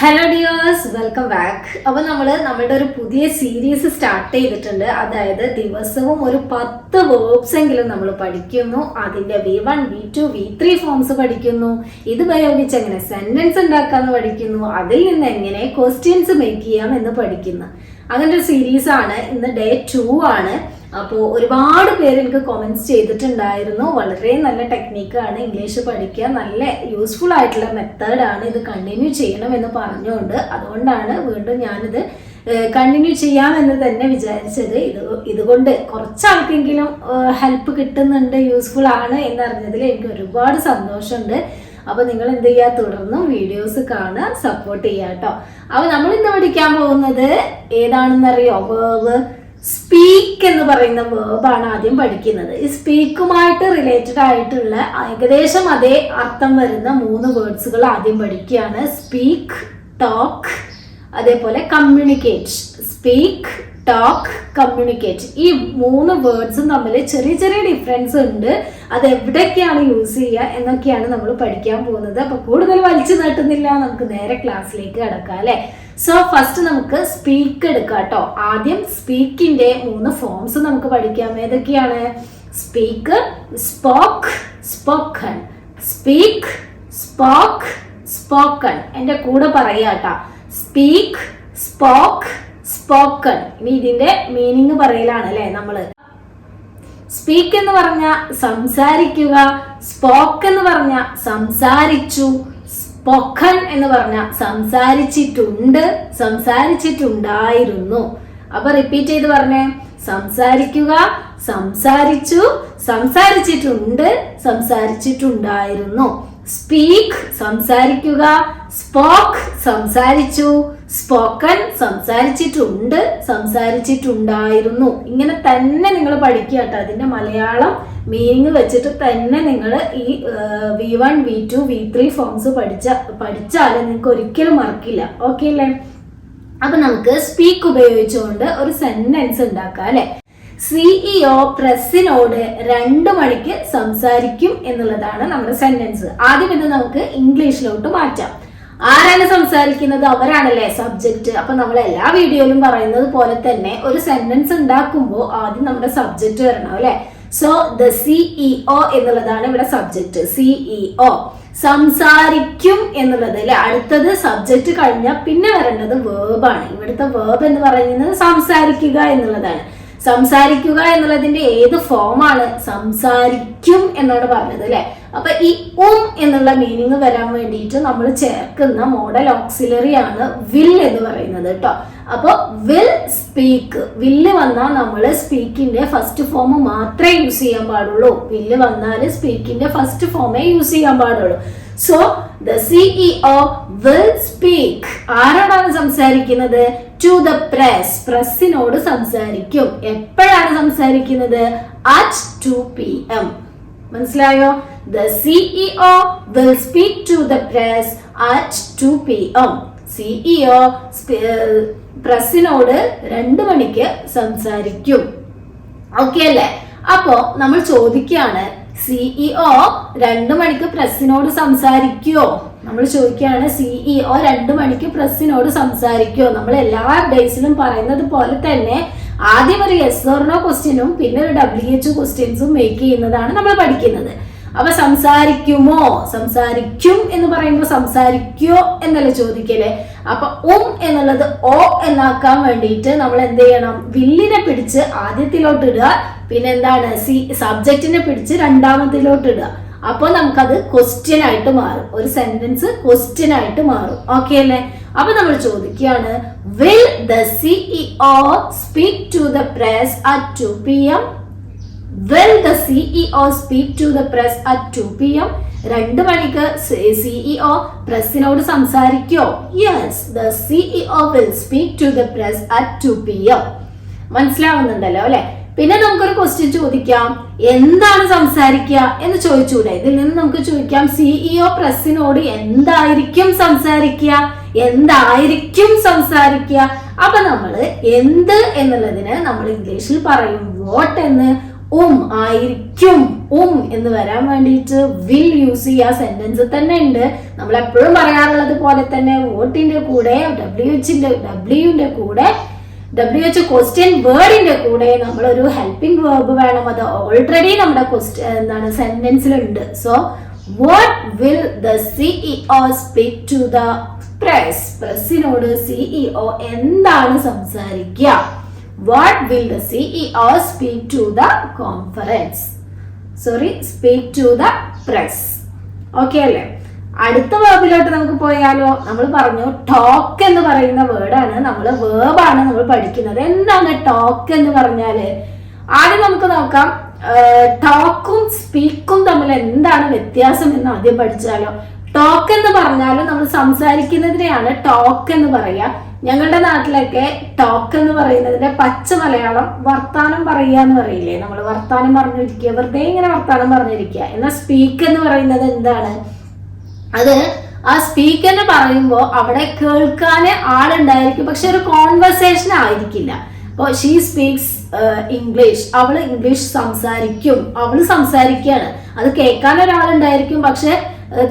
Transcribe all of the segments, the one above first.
Hello dears, welcome back. അപ്പോൾ നമ്മളുടെ ഒരു പുതിയ സീരീസ് സ്റ്റാർട്ട് ചെയ്തിട്ടുണ്ട്. അതായത് ദിവസവും ഒരു 10 വേർബ്സ് എങ്കിലും നമ്മൾ പഠിക്കുന്നു. അതിന്റെ V1, V2, V3 ഫോംസ് പഠിക്കുന്നു. ഇത് ഉപയോഗിച്ച് എങ്ങനെ സെന്റൻസ് ഉണ്ടാക്കാന്ന് പഠിക്കുന്നു. അതിൽ നിന്ന് എങ്ങനെ ക്വസ്റ്റ്യൻസ് മേക്ക് ചെയ്യാം എന്ന് പഠിക്കുന്നു. അങ്ങനെ ഒരു സീരീസ് ആണ്. ഇന്ന് ഡേ 2 ആണ്. അപ്പോൾ ഒരുപാട് പേര് എനിക്ക് കമന്റ്സ് ചെയ്തിട്ടുണ്ടായിരുന്നു. വളരെ നല്ല ടെക്നിക്കാണ്, ഇംഗ്ലീഷ് പഠിക്കാൻ നല്ല യൂസ്ഫുൾ ആയിട്ടുള്ള മെത്തേഡാണ്, ഇത് കണ്ടിന്യൂ ചെയ്യണം എന്ന് പറഞ്ഞുകൊണ്ട് അതുകൊണ്ടാണ് വീണ്ടും ഞാനിത് കണ്ടിന്യൂ ചെയ്യാമെന്ന് തന്നെ വിചാരിച്ചത്. ഇതുകൊണ്ട് കുറച്ചാൾക്കെങ്കിലും ഹെൽപ്പ് കിട്ടുന്നുണ്ട്, യൂസ്ഫുൾ ആണ് എന്നറിഞ്ഞതിൽ എനിക്ക് ഒരുപാട് സന്തോഷമുണ്ട്. അപ്പോൾ നിങ്ങൾ എന്ത് ചെയ്യുക, തുടർന്നും വീഡിയോസ് കാണുക, സപ്പോർട്ട് ചെയ്യുക കേട്ടോ. അപ്പോൾ നമ്മൾ ഇന്ന് പഠിക്കാൻ പോകുന്നത് ഏതാണെന്നറിയോ? വേർബ് സ്പീക്ക് എന്ന് പറയുന്ന വേർബാണ് ആദ്യം പഠിക്കുന്നത്. ഈ സ്പീക്കുമായിട്ട് റിലേറ്റഡ് ആയിട്ടുള്ള ഏകദേശം അതേ അർത്ഥം വരുന്ന 3 വേർഡ്സുകൾ ആദ്യം പഠിക്കുകയാണ്. സ്പീക്ക്, ടോക്ക്, അതേപോലെ കമ്മ്യൂണിക്കേറ്റ്. Speak, talk, communicate. ഈ 3 വേർഡ്സും തമ്മിൽ ചെറിയ ചെറിയ ഡിഫറൻസ് ഉണ്ട്. അത് എവിടെയൊക്കെയാണ് യൂസ് ചെയ്യുക എന്നൊക്കെയാണ് നമ്മൾ പഠിക്കാൻ പോകുന്നത്. അപ്പൊ കൂടുതൽ വലിച്ചു നീട്ടുന്നില്ല, നമുക്ക് നേരെ ക്ലാസ്സിലേക്ക് കടക്കാം അല്ലെ. സോ ഫസ്റ്റ് നമുക്ക് സ്പീക്ക് എടുക്കാം കേട്ടോ. ആദ്യം സ്പീക്കിന്റെ 3 ഫോംസ് നമുക്ക് പഠിക്കാം. ഏതൊക്കെയാണ്? Speak, spoke, spoken. Speak, spoke, spoken. എന്റെ കൂടെ പറയാട്ടാ. Speak, spoke, spoken. ഇനി ഇതിന്റെ മീനിങ് പറയലാണ് അല്ലെ നമ്മള്. സ്പീക്ക് എന്ന് പറഞ്ഞ സംസാരിക്കുക, സ്പോക്ക് എന്ന് പറഞ്ഞ സംസാരിച്ചു, സ്പോക്കൺ എന്ന് പറഞ്ഞ സംസാരിച്ചിട്ടുണ്ട്, സംസാരിച്ചിട്ടുണ്ടായിരുന്നു. അപ്പൊ റിപ്പീറ്റ് ചെയ്ത് പറഞ്ഞേ. സംസാരിക്കുക, സംസാരിച്ചു, സംസാരിച്ചിട്ടുണ്ട്, സംസാരിച്ചിട്ടുണ്ടായിരുന്നു. സ്പീക്ക് സംസാരിക്കുക, സ്പോക്ക് സംസാരിച്ചു, സ്പോക്കൺ സംസാരിച്ചിട്ടുണ്ട്, സംസാരിച്ചിട്ടുണ്ടായിരുന്നു. ഇങ്ങനെ തന്നെ നിങ്ങൾ പഠിക്കുക കേട്ടോ. അതിന്റെ മലയാളം മീനിങ് വെച്ചിട്ട് തന്നെ നിങ്ങൾ ഈ V1, V2, V3 ഫോംസ് പഠിച്ചാൽ നിങ്ങൾക്ക് ഒരിക്കലും മറക്കില്ല. ഓക്കെ അല്ലേ? അപ്പൊ നമുക്ക് സ്പീക്ക് ഉപയോഗിച്ചുകൊണ്ട് ഒരു സെന്റൻസ് ഉണ്ടാക്കാം അല്ലെ. CEO പ്രസിനോട് 2 മണിക്ക് സംസാരിക്കും എന്നുള്ളതാണ് നമ്മുടെ സെന്റൻസ്. ആദ്യം ഇത് നമുക്ക് ഇംഗ്ലീഷിലോട്ട് മാറ്റാം. ആരാണ് സംസാരിക്കുന്നത്? അവരാണല്ലേ സബ്ജക്റ്റ്. അപ്പൊ നമ്മൾ എല്ലാ വീഡിയോയിലും പറയുന്നത് പോലെ തന്നെ ഒരു സെന്റൻസ് ഉണ്ടാക്കുമ്പോൾ ആദ്യം നമ്മുടെ സബ്ജക്റ്റ് വരണം അല്ലെ. സോ ദ CEO എന്നുള്ളതാണ് ഇവിടെ സബ്ജക്റ്റ്. CEO സംസാരിക്കും എന്നുള്ളത് അല്ലെ. അടുത്തത് സബ്ജക്റ്റ് കഴിഞ്ഞാൽ പിന്നെ വരേണ്ടത് വേർബാണ്. ഇവിടുത്തെ വേർബ് എന്ന് പറയുന്നത് സംസാരിക്കുക എന്നുള്ളതാണ്. സംസാരിക്കുക എന്നുള്ളതിന്റെ ഏത് ഫോമാണ്? സംസാരിക്കും എന്നാണ് പറഞ്ഞത് അല്ലെ. അപ്പൊ ഈ എന്നുള്ള മീനിങ് വരാൻ വേണ്ടിയിട്ട് നമ്മൾ ചേർക്കുന്ന മോഡൽ ഓക്സിലറി ആണ് വിൽ എന്ന് പറയുന്നത് കേട്ടോ. അപ്പൊ വിൽ സ്പീക്ക്. വില്ല് വന്നാൽ നമ്മൾ സ്പീക്കിന്റെ ഫസ്റ്റ് ഫോം മാത്രമേ യൂസ് ചെയ്യാൻ പാടുള്ളൂ. വില്ല് വന്നാൽ സ്പീക്കിന്റെ ഫസ്റ്റ് ഫോമേ യൂസ് ചെയ്യാൻ പാടുള്ളൂ. So the CEO will speak. ആരോടാണ് സംസാരിക്കുന്നത്? To the press. പ്രസിനോട് സംസാരിക്കും. എപ്പോഴാണ് സംസാരിക്കുന്നത്? at 2 PM. മനസ്സിലായോ? The CEO will speak to the press at 2 PM. CEO പ്രസിനോട് 2 മണിക്ക് സംസാരിക്കും. ഓക്കെ അല്ലേ? അപ്പോ നമ്മൾ ചോദിക്കുകയാണ്, CEO 2 മണിക്ക് പ്രസിനോട് സംസാരിക്കുമോ? നമ്മൾ ചോദിക്കുകയാണ്, CEO 2 മണിക്ക് പ്രസിനോട് സംസാരിക്കുമോ? നമ്മൾ എല്ലാ ഡേയ്സിലും പറയുന്നത് പോലെ തന്നെ ആദ്യം ഒരു yes or no ക്വസ്റ്റ്യനും പിന്നെ ഒരു WH ക്വസ്റ്റ്യൻസും മേക്ക് ചെയ്യുന്നതാണ് നമ്മൾ പഠിക്കുന്നത്. അപ്പൊ സംസാരിക്കുമോ? സംസാരിക്കും എന്ന് പറയുമ്പോൾ സംസാരിക്കോ എന്നല്ലേ ചോദിക്കല്ലേ. അപ്പൊ എന്നുള്ളത് O എന്നാക്കാൻ വേണ്ടിയിട്ട് നമ്മൾ എന്ത് ചെയ്യണം? വില്ലിനെ പിടിച്ച് ആദ്യത്തിലോട്ട് ഇടുക, പിന്നെ എന്താണ് സബ്ജക്റ്റിനെ പിടിച്ച് രണ്ടാമത്തിലോട്ട് ഇടുക. അപ്പൊ നമുക്കത് ക്വസ്റ്റ്യൻ ആയിട്ട് മാറും. ഒരു സെന്റൻസ് ക്വസ്റ്റ്യൻ ആയിട്ട് മാറും. ഓക്കെ അല്ലേ? അപ്പൊ നമ്മൾ ചോദിക്കുകയാണ്, will the CEO speak to the press at 2 PM? Will the CEO speak to the press at 2 PM? 2 മണിക്ക് CEO പ്രസിനോട് സംസാരിക്കോ? Yes, the CEO will speak to the press at 2 PM. മനസ്സിലാവുന്നുണ്ടല്ലോ അല്ലെ? പിന്നെ നമുക്കൊരു ക്വസ്റ്റ്യൻ ചോദിക്കാം, എന്താണ് സംസാരിക്കുക എന്ന് ചോദിച്ചൂടെ? ഇതിൽ നിന്ന് നമുക്ക് ചോദിക്കാം, CEO പ്രസിനോട് എന്തായിരിക്കും സംസാരിക്കുക? എന്തായിരിക്കും സംസാരിക്കുക? അപ്പൊ നമ്മള് എന്ത് എന്നുള്ളതിന് നമ്മൾ ഇംഗ്ലീഷിൽ പറയും വാട്ട് എന്ന്, ആയിരിക്കും. എന്ന് വരാൻ വേണ്ടിയിട്ട് വിൽ യൂസ് ചെയ്യുക. സെന്റൻസ് തന്നെ ഉണ്ട്. നമ്മൾ എപ്പോഴും പറയാറുള്ളത് പോലെ തന്നെ വോട്ടിന്റെ കൂടെ ഡബ്ല്യുന്റെ കൂടെ ക്വസ്റ്റ്യൻ വേർഡിന്റെ കൂടെ നമ്മളൊരു ഹെൽപ്പിംഗ് വേർബ് വേണം. അത് ഓൾറെഡി നമ്മുടെ സെന്റൻസിലുണ്ട്. So what will the CEO speak to the press? പ്രസിനോട് സിഇഒ എന്താണ് സംസാരിക്കുക? What will the CEO speak to the conference? Speak to the press. Okay അല്ലേ? അടുത്ത വേർബിലോട്ട് നമുക്ക് പോയാലോ? നമ്മൾ പറഞ്ഞു ടോക്ക് എന്ന് പറയുന്ന വേർഡാണ്, വേർബാണ് നമ്മൾ പഠിക്കുന്നത്. എന്താണ് ടോക്ക് എന്ന് പറഞ്ഞാല്? ആദ്യം നമുക്ക് നോക്കാം, ടോക്കും സ്പീക്കും തമ്മിൽ എന്താണ് വ്യത്യാസം എന്ന് ആദ്യം പഠിച്ചാലോ. ടോക്ക് എന്ന് പറഞ്ഞാലും നമ്മൾ സംസാരിക്കുന്നതിനെയാണ് ടോക്ക് എന്ന് പറയാ. ഞങ്ങളുടെ നാട്ടിലൊക്കെ ടോക്ക് എന്ന് പറയുന്നതിന്റെ പച്ച മലയാളം വർത്താനം പറയുക എന്ന് പറയില്ലേ? നമ്മൾ വർത്താനം പറഞ്ഞിരിക്കുക, വെറുതെ ഇങ്ങനെ വർത്താനം പറഞ്ഞിരിക്കുക. എന്നാൽ സ്പീക്ക് എന്ന് പറയുന്നത് എന്താണ്? അത് ആ സ്പീക്ക് എന്ന് പറയുമ്പോൾ അവിടെ കേൾക്കാന് ആളുണ്ടായിരിക്കും, പക്ഷെ ഒരു കോൺവെർസേഷൻ ആയിരിക്കില്ല. അപ്പോൾ ഷീ സ്പീക്സ് ഇംഗ്ലീഷ്, അവള് ഇംഗ്ലീഷ് സംസാരിക്കും, അവള് സംസാരിക്കുകയാണ്. അത് കേൾക്കാൻ ഒരാളുണ്ടായിരിക്കും, പക്ഷെ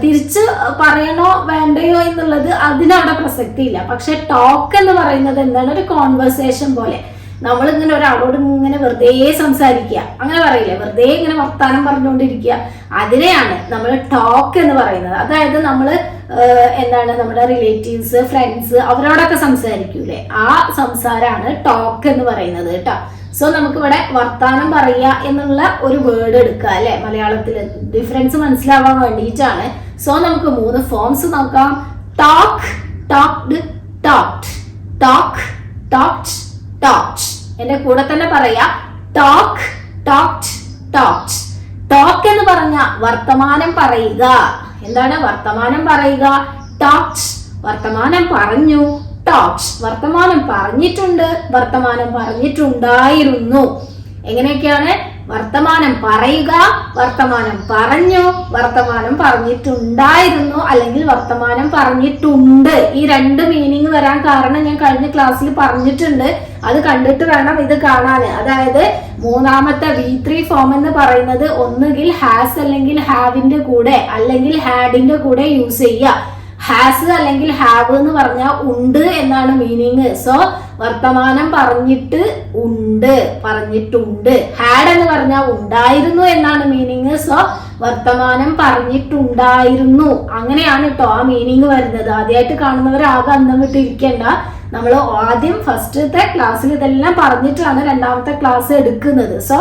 തിരിച്ച് പറയണോ വേണ്ടയോ എന്നുള്ളത് അതിനവിടെ പ്രസക്തി ഇല്ല. പക്ഷെ ടോക്ക് എന്ന് പറയുന്നത് എന്താണ്? ഒരു കോൺവെർസേഷൻ പോലെ. നമ്മളിങ്ങനെ ഒരാളോട് ഇങ്ങനെ വെറുതെ സംസാരിക്കുക, അങ്ങനെ പറയില്ലേ? വെറുതെ ഇങ്ങനെ വർത്താനം പറഞ്ഞുകൊണ്ടിരിക്കുക, അതിനെയാണ് നമ്മൾ ടോക്ക് എന്ന് പറയുന്നത്. അതായത് നമ്മൾ നമ്മുടെ റിലേറ്റീവ്സ്, ഫ്രണ്ട്സ് അവരോടൊക്കെ സംസാരിക്കൂലേ, ആ സംസാരമാണ് ടോക്ക് എന്ന് പറയുന്നത് കേട്ടോ. സോ നമുക്ക് ഇവിടെ വർത്താനം പറയുക എന്നുള്ള ഒരു വേർഡ് എടുക്കുക അല്ലെ? മലയാളത്തില് ഡിഫറൻസ് മനസ്സിലാവാൻ വേണ്ടിയിട്ടാണ്. സോ നമുക്ക് 3 ഫോംസ് നോക്കാം. Talk, talked, talked. Talk, talked, talked. എന്റെ കൂടെ തന്നെ പറയാ, ടോക്ക്, ടോക്ക്ഡ്, ടോക്ക്ഡ്. ടോക്ക് എന്ന് പറഞ്ഞ വർത്തമാനം പറയുക. എന്താണ് വർത്തമാനം പറയുക? ടോക്ക്ഡ് വർത്തമാനം പറഞ്ഞു, ടോക്ക്ഡ് വർത്തമാനം പറഞ്ഞിട്ടുണ്ട്, വർത്തമാനം പറഞ്ഞിട്ടുണ്ടായിരുന്നു. എങ്ങനെയൊക്കെയാണ്? വർത്തമാനം പറയുക, വർത്തമാനം പറഞ്ഞു, വർത്തമാനം പറഞ്ഞിട്ടുണ്ടായിരുന്നു, അല്ലെങ്കിൽ വർത്തമാനം പറഞ്ഞിട്ടുണ്ട്. ഈ 2 മീനിങ് വരാൻ കാരണം ഞാൻ കഴിഞ്ഞ ക്ലാസ്സിൽ പറഞ്ഞിട്ടുണ്ട്. അത് കണ്ടിട്ട് വേണം ഇത് കാണാൻ. അതായത് മൂന്നാമത്തെ V3 ഫോം എന്ന് പറയുന്നത് ഒന്നുകിൽ ഹാസ് അല്ലെങ്കിൽ ഹാവിന്റെ കൂടെ അല്ലെങ്കിൽ ഹാഡിന്റെ കൂടെ യൂസ് ചെയ്യുക. ഹാസ് അല്ലെങ്കിൽ ഹാവ് എന്ന് പറഞ്ഞാൽ ഉണ്ട് എന്നാണ് മീനിങ്. സോ വർത്തമാനം പറഞ്ഞിട്ട് ഉണ്ട്, പറഞ്ഞിട്ടുണ്ട്. ഹാഡ് എന്ന് പറഞ്ഞാൽ ഉണ്ടായിരുന്നു എന്നാണ് മീനിങ്. സോ വർത്തമാനം പറഞ്ഞിട്ടുണ്ടായിരുന്നു. അങ്ങനെയാണ് കേട്ടോ ആ മീനിങ് വരുന്നത്. ആദ്യമായിട്ട് കാണുന്നവരാകെ അന്തം വിട്ടിരിക്കേണ്ട. നമ്മൾ ആദ്യം ഫസ്റ്റത്തെ ക്ലാസ്സിൽ ഇതെല്ലാം പറഞ്ഞിട്ടാണ് രണ്ടാമത്തെ ക്ലാസ് എടുക്കുന്നത്. സോ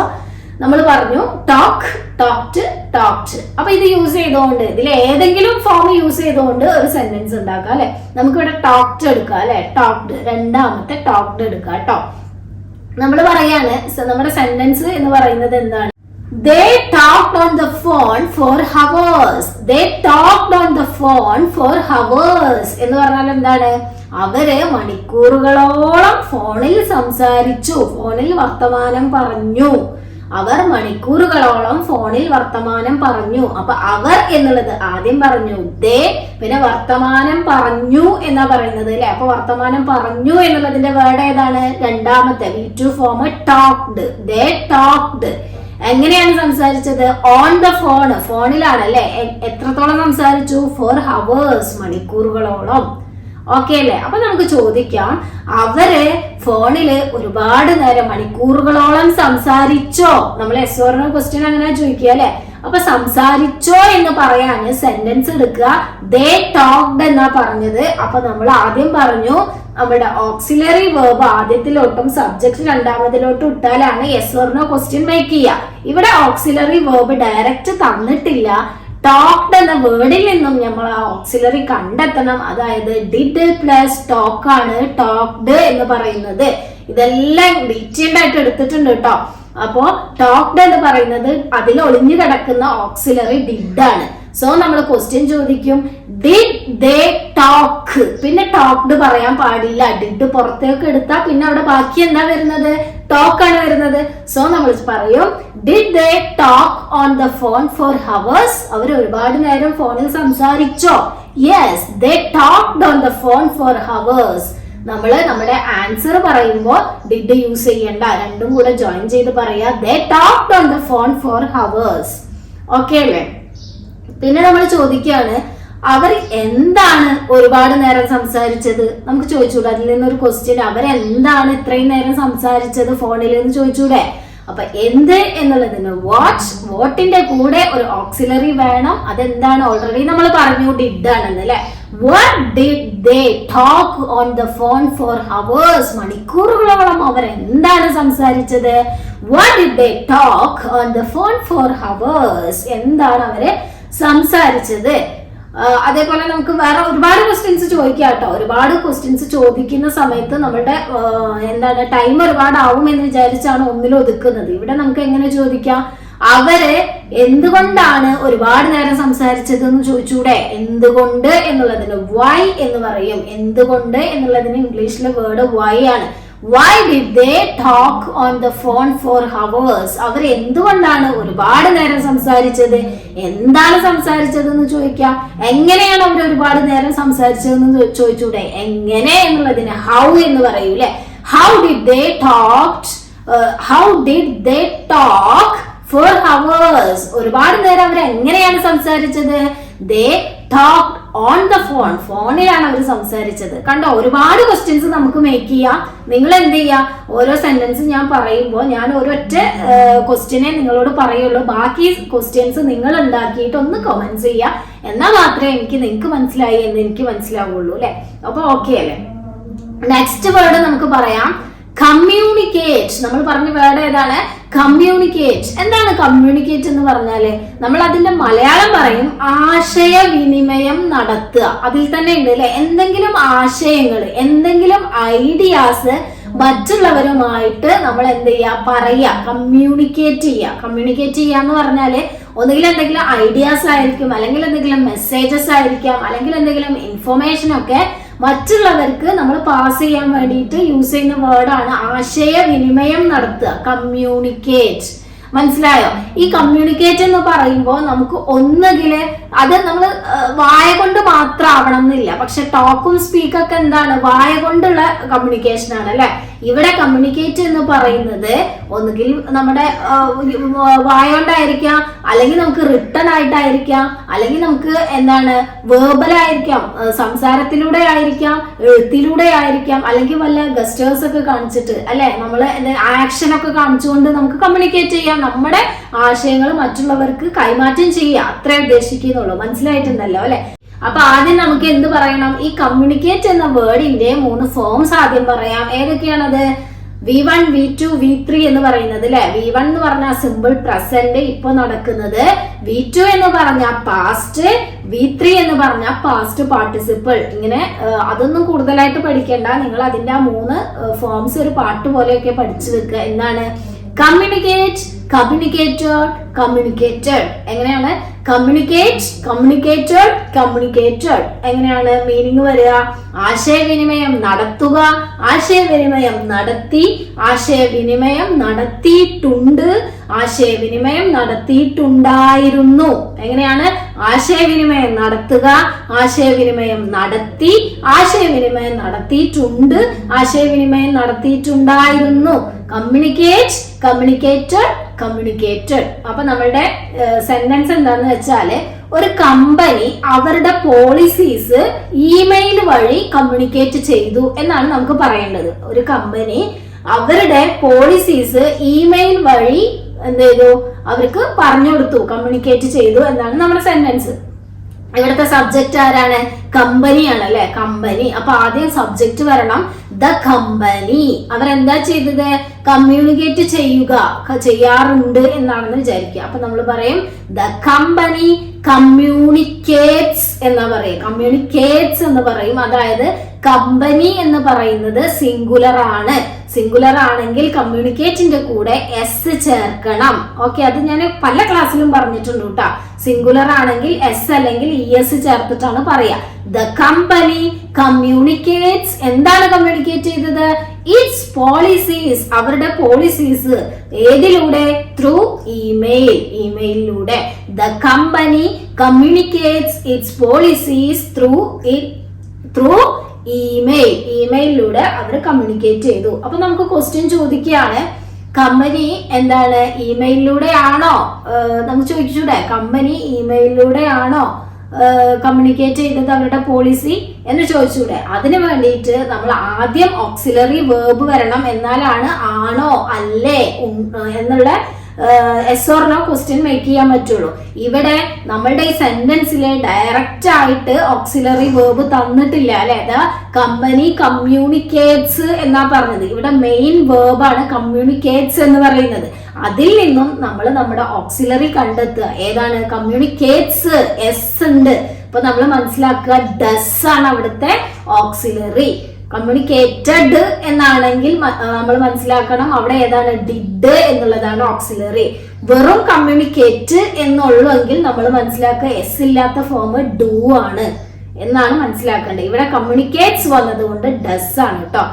നമ്മൾ പറഞ്ഞു ടോക്ക്, ടോക്ക്ഡ്, ടോക്ക്ഡ്. അപ്പൊ ഇത് യൂസ് ചെയ്തുകൊണ്ട്, ഇതിൽ ഏതെങ്കിലും ഫോം യൂസ് ചെയ്തുകൊണ്ട് ഒരു സെന്റൻസ് ഉണ്ടാക്കാം അല്ലെ? നമുക്ക് ഇവിടെ ടോക്ക്ഡ് എടുക്കാം അല്ലെ? ടോക്ക്ഡ്, രണ്ടാമത്തെ ടോക്ക്ഡ് എടുക്കാം കേട്ടോ. നമ്മൾ പറയാണ് നമ്മുടെ സെന്റൻസ് എന്ന് പറയുന്നത് എന്താണ്? They talked on the phone for hours. They talked on the phone for hours. എന്ന് പറഞ്ഞാൽ എന്താണ്? അവര് മണിക്കൂറുകളോളം ഫോണിൽ സംസാരിച്ചു, ഫോണിൽ വർത്തമാനം പറഞ്ഞു. അവർ മണിക്കൂറുകളോളം ഫോണിൽ വർത്തമാനം പറഞ്ഞു. അപ്പൊ അവർ എന്നുള്ളത് ആദ്യം പറഞ്ഞു, ദേ, പിന്നെ വർത്തമാനം പറഞ്ഞു എന്നാ പറയുന്നത് അല്ലെ? അപ്പൊ വർത്തമാനം പറഞ്ഞു എന്നുള്ളതിന്റെ വേർഡ് ഏതാണ്? രണ്ടാമത്തെ V2 ഫോം ടോക്ക്ഡ്. ദേ ടോക്ക്ഡ്. എങ്ങനെയാണ് സംസാരിച്ചത്? ഓൺ ദ ഫോൺ, ഫോണിലാണ് അല്ലെ? എത്രത്തോളം സംസാരിച്ചു? ഫോർ ഹവേഴ്സ്, മണിക്കൂറുകളോളം. ഓക്കെ അല്ലേ? അപ്പൊ നമുക്ക് ചോദിക്കാം, അവര് ഫോണില് ഒരുപാട് നേരം മണിക്കൂറുകളോളം സംസാരിച്ചോ? നമ്മൾ എസ് ക്വസ്റ്റ്യൻ അങ്ങനെ ചോദിക്കുക അല്ലെ? അപ്പൊ സംസാരിച്ചോ എന്ന് പറയാന് സെന്റൻസ് എടുക്കുക. ദേ ടോക്ക്ഡ് എന്നാ പറഞ്ഞത്. അപ്പൊ നമ്മൾ ആദ്യം പറഞ്ഞു നമ്മുടെ ഓക്സിലറി വേർബ് ആദ്യത്തിലോട്ടും സബ്ജക്ട് രണ്ടാമതിലോട്ടും ഇട്ടാലാണ് എസ് ക്വസ്റ്റ്യൻ മേക്ക് ചെയ്യുക. ഇവിടെ ഓക്സിലറി വേർബ് ഡയറക്റ്റ് തന്നിട്ടില്ല. ടോക്ക്ഡ് എന്ന വേർഡിൽ നിന്നും നമ്മൾ ആ ഓക്സിലറി കണ്ടെത്തണം. അതായത് ഡിഡ് പ്ലസ് ടോക്ക് ആണ് ടോക്ക്ഡ് എന്ന് പറയുന്നത്. ഇതെല്ലാം ഡീറ്റെയിൽഡ് ആയിട്ട് എടുത്തിട്ടുണ്ട് കേട്ടോ. അപ്പോ ടോക്ക്ഡ് എന്ന് പറയുന്നത് അതിൽ ഒളിഞ്ഞു കിടക്കുന്ന ഓക്സിലറി ഡിഡ് ആണ്. സോ നമ്മൾ ക്വസ്റ്റ്യൻ ചോദിക്കും, ഡിഡ് ദേ ടോക്ക്? പിന്നെ ടോക്ക്ഡ് പറയാൻ പാടില്ല. ഡിഡ് പുറത്തേക്ക് എടുത്താൽ പിന്നെ അവിടെ ബാക്കി എന്താ വരുന്നത്? ടോക്ക് ആണ് വരുന്നത്. സോ നമ്മൾ പറയും, did they talk on the phone for hours? അവർ ഒരുപാട് നേരം ഫോണിൽ സംസാരിച്ചോ? Yes, they talked on the phone for hours. നമ്മുടെ ആൻസർ പറയുമ്പോൾ ഡിഡ് യൂസ് ചെയ്യണ്ട, രണ്ടും കൂടെ ജോയിൻ ചെയ്ത് പറയാ. They talked on the phone for hours. Okay അല്ലേ? പിന്നെ നമ്മൾ ചോദിക്കുകയാണ് അവർ എന്താണ് ഒരുപാട് നേരം സംസാരിച്ചത്. നമുക്ക് ചോദിച്ചൂടെ അതിൽ നിന്നൊരു ക്വസ്റ്റ്യൻ, അവരെന്താണ് ഇത്രയും നേരം സംസാരിച്ചത് ഫോണിൽ എന്ന് ചോദിച്ചൂടെ? അപ്പൊ എന്ത് എന്നുള്ളതിന് വാട്ടിന്റെ കൂടെ ഒരു ഓക്സിലറി വേണം. അതെന്താണ്? ഓൾറെഡി നമ്മൾ പറഞ്ഞു ഡിഡ് ആണെന്ന് അല്ലെ. What did they talk on the phone for hours? മണിക്കൂറുകളോളം അവർ എന്താണ് സംസാരിച്ചത്? What did they talk on the phone for hours? എന്താണ് അവര് സംസാരിച്ചത്? അതേപോലെ നമുക്ക് വേറെ ഒരുപാട് ക്വസ്റ്റ്യൻസ് ചോദിക്കാം കേട്ടോ. ഒരുപാട് ക്വസ്റ്റ്യൻസ് ചോദിക്കുന്ന സമയത്ത് നമ്മുടെ എന്താണ് ടൈം ഒരുപാടാവും എന്ന് വിചാരിച്ചാണ് ഒന്നിൽ ഒതുക്കുന്നത്. ഇവിടെ നമുക്ക് എങ്ങനെ ചോദിക്കാം? അവര് എന്തുകൊണ്ടാണ് ഒരുപാട് നേരം സംസാരിച്ചത് എന്ന് ചോദിച്ചൂടെ? എന്തുകൊണ്ട് എന്നുള്ളതിന് വൈ എന്ന് പറയും. എന്തുകൊണ്ട് എന്നുള്ളതിന് ഇംഗ്ലീഷിലെ വേർഡ് വൈ ആണ്. Why did they talk on the phone for hours? അവർ എന്തുകൊണ്ടാണ് ഒരുപാട് നേരം സംസാരിച്ചത്? എന്താണ് സംസാരിച്ചത് എന്ന് ചോദിക്കാം. എങ്ങനെയാണ് അവർ ഒരുപാട് നേരം സംസാരിച്ചതെന്ന് ചോദിച്ചൂടെ? എങ്ങനെ എന്നുള്ളതിന് ഹൗ എന്ന് പറയൂലേ. How did they talk for hours? ഒരുപാട് നേരം അവർ എങ്ങനെയാണ് സംസാരിച്ചത്? They talked on the phone. ഫോണിലാണ് അവർ സംസാരിച്ചത്. കണ്ടോ, ഒരുപാട് ക്വസ്റ്റ്യൻസ് നമുക്ക് മേക്ക് ചെയ്യാം. നിങ്ങൾ എന്ത് ചെയ്യാ? ഓരോ സെന്റൻസ് ഞാൻ പറയുമ്പോൾ ഞാൻ ഒരൊറ്റ ക്വസ്റ്റ്യനെ നിങ്ങളോട് പറയുള്ളൂ. ബാക്കി ക്വസ്റ്റ്യൻസ് നിങ്ങൾ ഉണ്ടാക്കിയിട്ട് ഒന്ന് കമന്റ്സ് ചെയ്യാം. എന്നാൽ മാത്രമേ നിങ്ങൾക്ക് മനസ്സിലായി എന്ന് എനിക്ക് മനസ്സിലാവുള്ളൂ അല്ലെ. അപ്പൊ ഓക്കെ അല്ലേ? നെക്സ്റ്റ് വേർഡ് നമുക്ക് പറയാം കമ്മ്യൂണിക്കേറ്റ്. നമ്മൾ പറഞ്ഞ വേർഡ് ഏതാണ്? കമ്മ്യൂണിക്കേറ്റ്. എന്താണ് കമ്മ്യൂണിക്കേറ്റ് എന്ന് പറഞ്ഞാല്? നമ്മൾ അതിന്റെ മലയാളം പറയും ആശയവിനിമയം നടത്തുക. അതിൽ തന്നെ ഉണ്ട് അല്ലെ, എന്തെങ്കിലും ആശയങ്ങൾ, എന്തെങ്കിലും ഐഡിയാസ് മറ്റുള്ളവരുമായിട്ട് നമ്മൾ എന്ത് ചെയ്യുക? പറയുക, കമ്മ്യൂണിക്കേറ്റ് ചെയ്യുക. കമ്മ്യൂണിക്കേറ്റ് ചെയ്യുക എന്ന് പറഞ്ഞാല് ഒന്നുകിൽ എന്തെങ്കിലും ഐഡിയാസ് ആയിരിക്കും, അല്ലെങ്കിൽ എന്തെങ്കിലും മെസ്സേജസ് ആയിരിക്കാം, അല്ലെങ്കിൽ എന്തെങ്കിലും ഇൻഫർമേഷൻ ഒക്കെ മറ്റുള്ളവർക്ക് നമ്മൾ പാസ് ചെയ്യാൻ വേണ്ടിയിട്ട് യൂസ് ചെയ്യുന്ന വേർഡാണ് ആശയവിനിമയം നടത്തുക, കമ്മ്യൂണിക്കേറ്റ്. മനസ്സിലായോ? ഈ കമ്മ്യൂണിക്കേറ്റ് എന്ന് പറയുമ്പോൾ നമുക്ക് ഒന്നുകില് അത് നമ്മൾ വായ കൊണ്ട് മാത്രം ആവണം എന്നില്ല. പക്ഷെ ടോക്കും സ്പീക്കൊക്കെ എന്താണ്? വായ കൊണ്ടുള്ള കമ്മ്യൂണിക്കേഷൻ ആണ് അല്ലെ. ഇവിടെ കമ്മ്യൂണിക്കേറ്റ് എന്ന് പറയുന്നത് ഒന്നുകിൽ നമ്മുടെ വായ കൊണ്ടായിരിക്കാം, അല്ലെങ്കിൽ നമുക്ക് റിട്ടൺ ആയിട്ടായിരിക്കാം, അല്ലെങ്കിൽ നമുക്ക് എന്താണ് വേർബൽ ആയിരിക്കാം, സംസാരത്തിലൂടെ ആയിരിക്കാം, എഴുത്തിലൂടെ ആയിരിക്കാം, അല്ലെങ്കിൽ വല്ല ഗസ്റ്റേഴ്സ് ഒക്കെ കാണിച്ചിട്ട് അല്ലെ, നമ്മൾ ആക്ഷൻ ഒക്കെ കാണിച്ചുകൊണ്ട് നമുക്ക് കമ്മ്യൂണിക്കേറ്റ് ചെയ്യാം. നമ്മുടെ ആശയങ്ങൾ മറ്റുള്ളവർക്ക് കൈമാറ്റം ചെയ്യുക, അത്രേ ഉദ്ദേശിക്കുന്നുള്ളൂ. മനസ്സിലായിട്ടുണ്ടല്ലോ അല്ലെ. അപ്പൊ ആദ്യം നമുക്ക് എന്ത് പറയണം? ഈ കമ്മ്യൂണിക്കേറ്റ് എന്ന വേർഡിന്റെ 3 ഫോംസ് ആദ്യം പറയാം. ഏതൊക്കെയാണത്? V1, V2, V3 എന്ന് പറയുന്നത് അല്ലെ. V1 എന്ന് പറഞ്ഞാൽ സിമ്പിൾ പ്രസന്റ്, ഇപ്പൊ നടക്കുന്നത്. V2 എന്ന് പറഞ്ഞാൽ പാസ്റ്റ്, V3 എന്ന് പറഞ്ഞാൽ പാസ്റ്റ് പാർട്ടിസിപ്പിൾ. ഇങ്ങനെ അതൊന്നും കൂടുതലായിട്ട് പഠിക്കേണ്ട. നിങ്ങൾ അതിന്റെ ആ 3 ഫോംസ് ഒരു പാട്ട് പോലെയൊക്കെ പഠിച്ചു വെക്കുക. എന്താണ്? Communicate, communicated, communicated. എങ്ങനെയാണ്? Communicate, communicated, communicated. എങ്ങനെയാണ് മീനിങ് വരിക? ആശയവിനിമയം നടത്തുക, ആശയവിനിമയം നടത്തി, ആശയവിനിമയം നടത്തിയിട്ടുണ്ട്, ആശയവിനിമയം നടത്തിയിട്ടുണ്ടായിരുന്നു. എങ്ങനെയാണ്? ആശയവിനിമയം നടത്തുക, ആശയവിനിമയം നടത്തി, ആശയവിനിമയം നടത്തിയിട്ടുണ്ട്, ആശയവിനിമയം നടത്തിയിട്ടുണ്ടായിരുന്നു. Communicate, communicated, communicated. അപ്പൊ നമ്മളുടെ സെന്റൻസ് എന്താന്ന് വെച്ചാല് ഒരു കമ്പനി അവരുടെ പോളിസീസ് ഇമെയിൽ വഴി കമ്മ്യൂണിക്കേറ്റ് ചെയ്തു എന്നാണ് നമുക്ക് പറയേണ്ടത്. ഒരു കമ്പനി അവരുടെ പോളിസീസ് ഇമെയിൽ വഴി എന്ത് ചെയ്തു? അവർക്ക് പറഞ്ഞു കൊടുത്തു, കമ്മ്യൂണിക്കേറ്റ് ചെയ്തു എന്നാണ് നമ്മുടെ സെന്റൻസ്. ഇവിടുത്തെ സബ്ജക്റ്റ് ആരാണ്? കമ്പനിയാണ് അല്ലെ, കമ്പനി. അപ്പൊ ആദ്യം സബ്ജക്റ്റ് വരണം. ദ കമ്പനി അവരെന്താ ചെയ്തത്? കമ്മ്യൂണിക്കേറ്റ് ചെയ്യാറുണ്ട് എന്നാണെന്ന് വിചാരിക്കുക. അപ്പൊ നമ്മൾ പറയും ദ കമ്പനി കമ്മ്യൂണിക്കേറ്റ്സ് എന്നാ പറയും. കമ്മ്യൂണിക്കേറ്റ്സ് എന്ന് പറയും. അതായത് കമ്പനി എന്ന് പറയുന്നത് സിംഗുലർ ആണ്. സിംഗുലർ ആണെങ്കിൽ കമ്മ്യൂണിക്കേറ്റിന്റെ കൂടെ എസ് ചേർക്കണം. ഓക്കെ, അത് ഞാൻ പല ക്ലാസ്സിലും പറഞ്ഞിട്ടുണ്ട് കേട്ടോ. സിംഗുലർ ആണെങ്കിൽ എസ് അല്ലെങ്കിൽ ES ചേർത്തിട്ടാണ് പറയാ. The company communicates. എന്താണ് കമ്മ്യൂണിക്കേറ്റ് ചെയ്തത്? Its policies. അവരുടെ പോളിസീസ് ഏതിലൂടെ? Through email. ഇമെയിലിലൂടെ. The company communicates its policies through ഇമെയിലിലൂടെ അവർ കമ്മ്യൂണിക്കേറ്റ് ചെയ്തു. അപ്പൊ നമുക്ക് ക്വസ്റ്റ്യൻ ചോദിക്കുകയാണ്, കമ്പനി എന്താണ് ഇമെയിലിലൂടെ ആണോ, നമുക്ക് ചോദിച്ചൂടെ കമ്പനി ഇമെയിലിലൂടെ ആണോ കമ്മ്യൂണിക്കേറ്റ് ചെയ്തത് അവരുടെ പോളിസി എന്ന് ചോദിച്ചൂടെ? അതിന് വേണ്ടിയിട്ട് നമ്മൾ ആദ്യം ഓക്സിലറി വേർബ് വരണം, എന്നാലാണ് ആണോ അല്ലേ എന്നുള്ള yes or no question make ചെയ്യാൻ പറ്റുള്ളൂ. ഇവിടെ നമ്മളുടെ ഈ സെന്റൻസില് ഡയറക്റ്റ് ആയിട്ട് ഓക്സിലറി വേർബ് തന്നിട്ടില്ല അല്ലെ. കമ്പനി കമ്മ്യൂണിക്കേറ്റ്സ് എന്നാ പറഞ്ഞത്. ഇവിടെ മെയിൻ വേർബാണ് കമ്മ്യൂണിക്കേറ്റ്സ് എന്ന് പറയുന്നത്. അതിൽ നിന്നും നമ്മൾ നമ്മുടെ ഓക്സിലറി കണ്ടെത്തുക. ഏതാണ്? കമ്മ്യൂണിക്കേറ്റ്സ്, എസ് ഉണ്ട്. അപ്പൊ നമ്മൾ മനസ്സിലാക്കുക ഡസ് ആണ് അവിടുത്തെ ഓക്സിലറി. കമ്മ്യൂണിക്കേറ്റഡ് എന്നാണെങ്കിൽ നമ്മൾ മനസ്സിലാക്കണം അവിടെ ഏതാണ്? ഡിഡ് എന്നുള്ളതാണ് ഓക്സിലറി. വെറും കമ്മ്യൂണിക്കേറ്റ് എന്നുള്ളെങ്കിൽ നമ്മൾ മനസ്സിലാക്കുക എസ് ഇല്ലാത്ത ഫോം ഡു ആണ് എന്നാണ് മനസ്സിലാക്കേണ്ടത്. ഇവിടെ കമ്മ്യൂണിക്കേറ്റ്സ് വന്നതുകൊണ്ട് ഡസ് ആണ് കേട്ടോ.